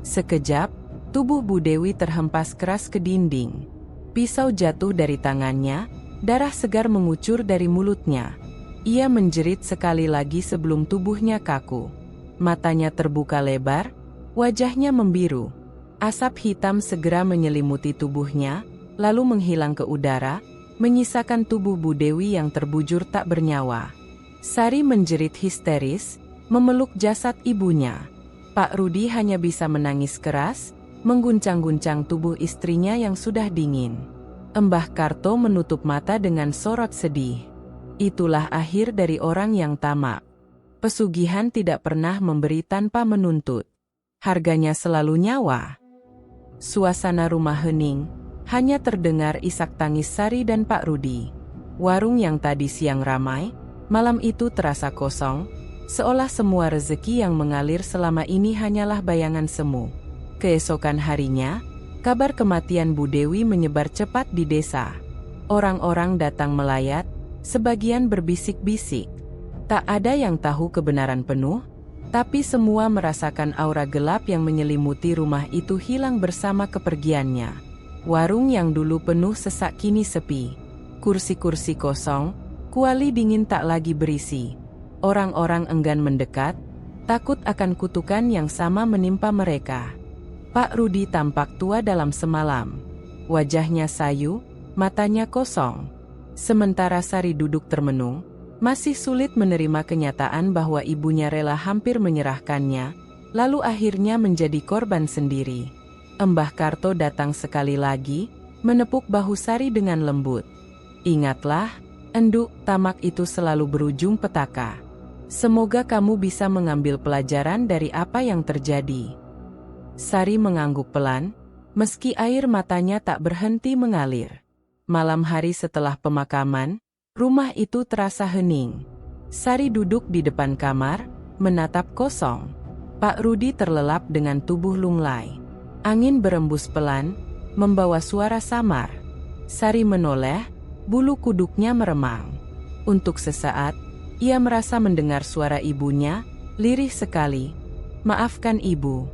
Sekejap, tubuh Bu Dewi terhempas keras ke dinding. Pisau jatuh dari tangannya, Darah segar mengucur dari mulutnya. Ia menjerit sekali lagi sebelum tubuhnya kaku. Matanya terbuka lebar, wajahnya membiru. Asap hitam segera menyelimuti tubuhnya, lalu menghilang ke udara, menyisakan tubuh Bu Dewi yang terbujur tak bernyawa. Sari menjerit histeris, memeluk jasad ibunya. Pak Rudi hanya bisa menangis keras, mengguncang-guncang tubuh istrinya yang sudah dingin. Mbah Karto menutup mata dengan sorot sedih. Itulah akhir dari orang yang tamak. Pesugihan tidak pernah memberi tanpa menuntut. Harganya selalu nyawa. Suasana rumah hening, hanya terdengar isak tangis Sari dan Pak Rudi. Warung yang tadi siang ramai, malam itu terasa kosong, seolah semua rezeki yang mengalir selama ini hanyalah bayangan semu. Keesokan harinya, kabar kematian Bu Dewi menyebar cepat di desa. Orang-orang datang melayat, sebagian berbisik-bisik. Tak ada yang tahu kebenaran penuh, tapi semua merasakan aura gelap yang menyelimuti rumah itu hilang bersama kepergiannya. Warung yang dulu penuh sesak kini sepi. Kursi-kursi kosong, kuali dingin tak lagi berisi. Orang-orang enggan mendekat, takut akan kutukan yang sama menimpa mereka. Pak Rudi tampak tua dalam semalam. Wajahnya sayu, matanya kosong. Sementara Sari duduk termenung, masih sulit menerima kenyataan bahwa ibunya rela hampir menyerahkannya, lalu akhirnya menjadi korban sendiri. Mbah Karto datang sekali lagi, menepuk bahu Sari dengan lembut. Ingatlah, Enduk, tamak itu selalu berujung petaka. Semoga kamu bisa mengambil pelajaran dari apa yang terjadi. Sari mengangguk pelan, meski air matanya tak berhenti mengalir. Malam hari setelah pemakaman, rumah itu terasa hening. Sari duduk di depan kamar, menatap kosong. Pak Rudi terlelap dengan tubuh lunglai. Angin berembus pelan, membawa suara samar. Sari menoleh, bulu kuduknya meremang. Untuk sesaat, ia merasa mendengar suara ibunya, lirih sekali. "Maafkan ibu."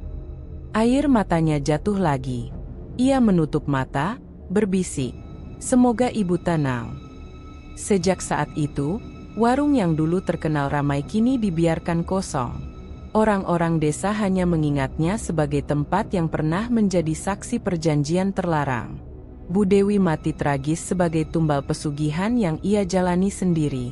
Air matanya jatuh lagi. Ia menutup mata, berbisik, "Semoga ibu tenang." Sejak saat itu, warung yang dulu terkenal ramai kini dibiarkan kosong. Orang-orang desa hanya mengingatnya sebagai tempat yang pernah menjadi saksi perjanjian terlarang. Bu Dewi mati tragis sebagai tumbal pesugihan yang ia jalani sendiri.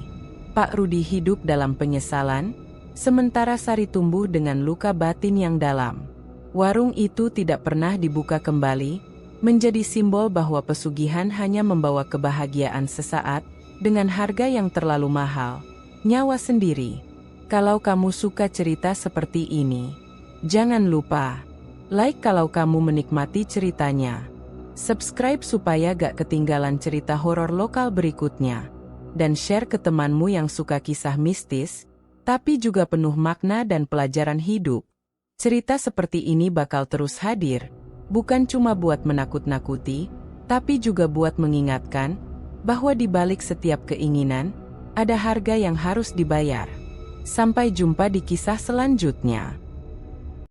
Pak Rudi hidup dalam penyesalan, sementara Sari tumbuh dengan luka batin yang dalam. Warung itu tidak pernah dibuka kembali, menjadi simbol bahwa pesugihan hanya membawa kebahagiaan sesaat, dengan harga yang terlalu mahal, nyawa sendiri. Kalau kamu suka cerita seperti ini, jangan lupa like kalau kamu menikmati ceritanya. Subscribe supaya gak ketinggalan cerita horor lokal berikutnya. Dan share ke temanmu yang suka kisah mistis, tapi juga penuh makna dan pelajaran hidup. Cerita seperti ini bakal terus hadir, bukan cuma buat menakut-nakuti, tapi juga buat mengingatkan bahwa di balik setiap keinginan, ada harga yang harus dibayar. Sampai jumpa di kisah selanjutnya.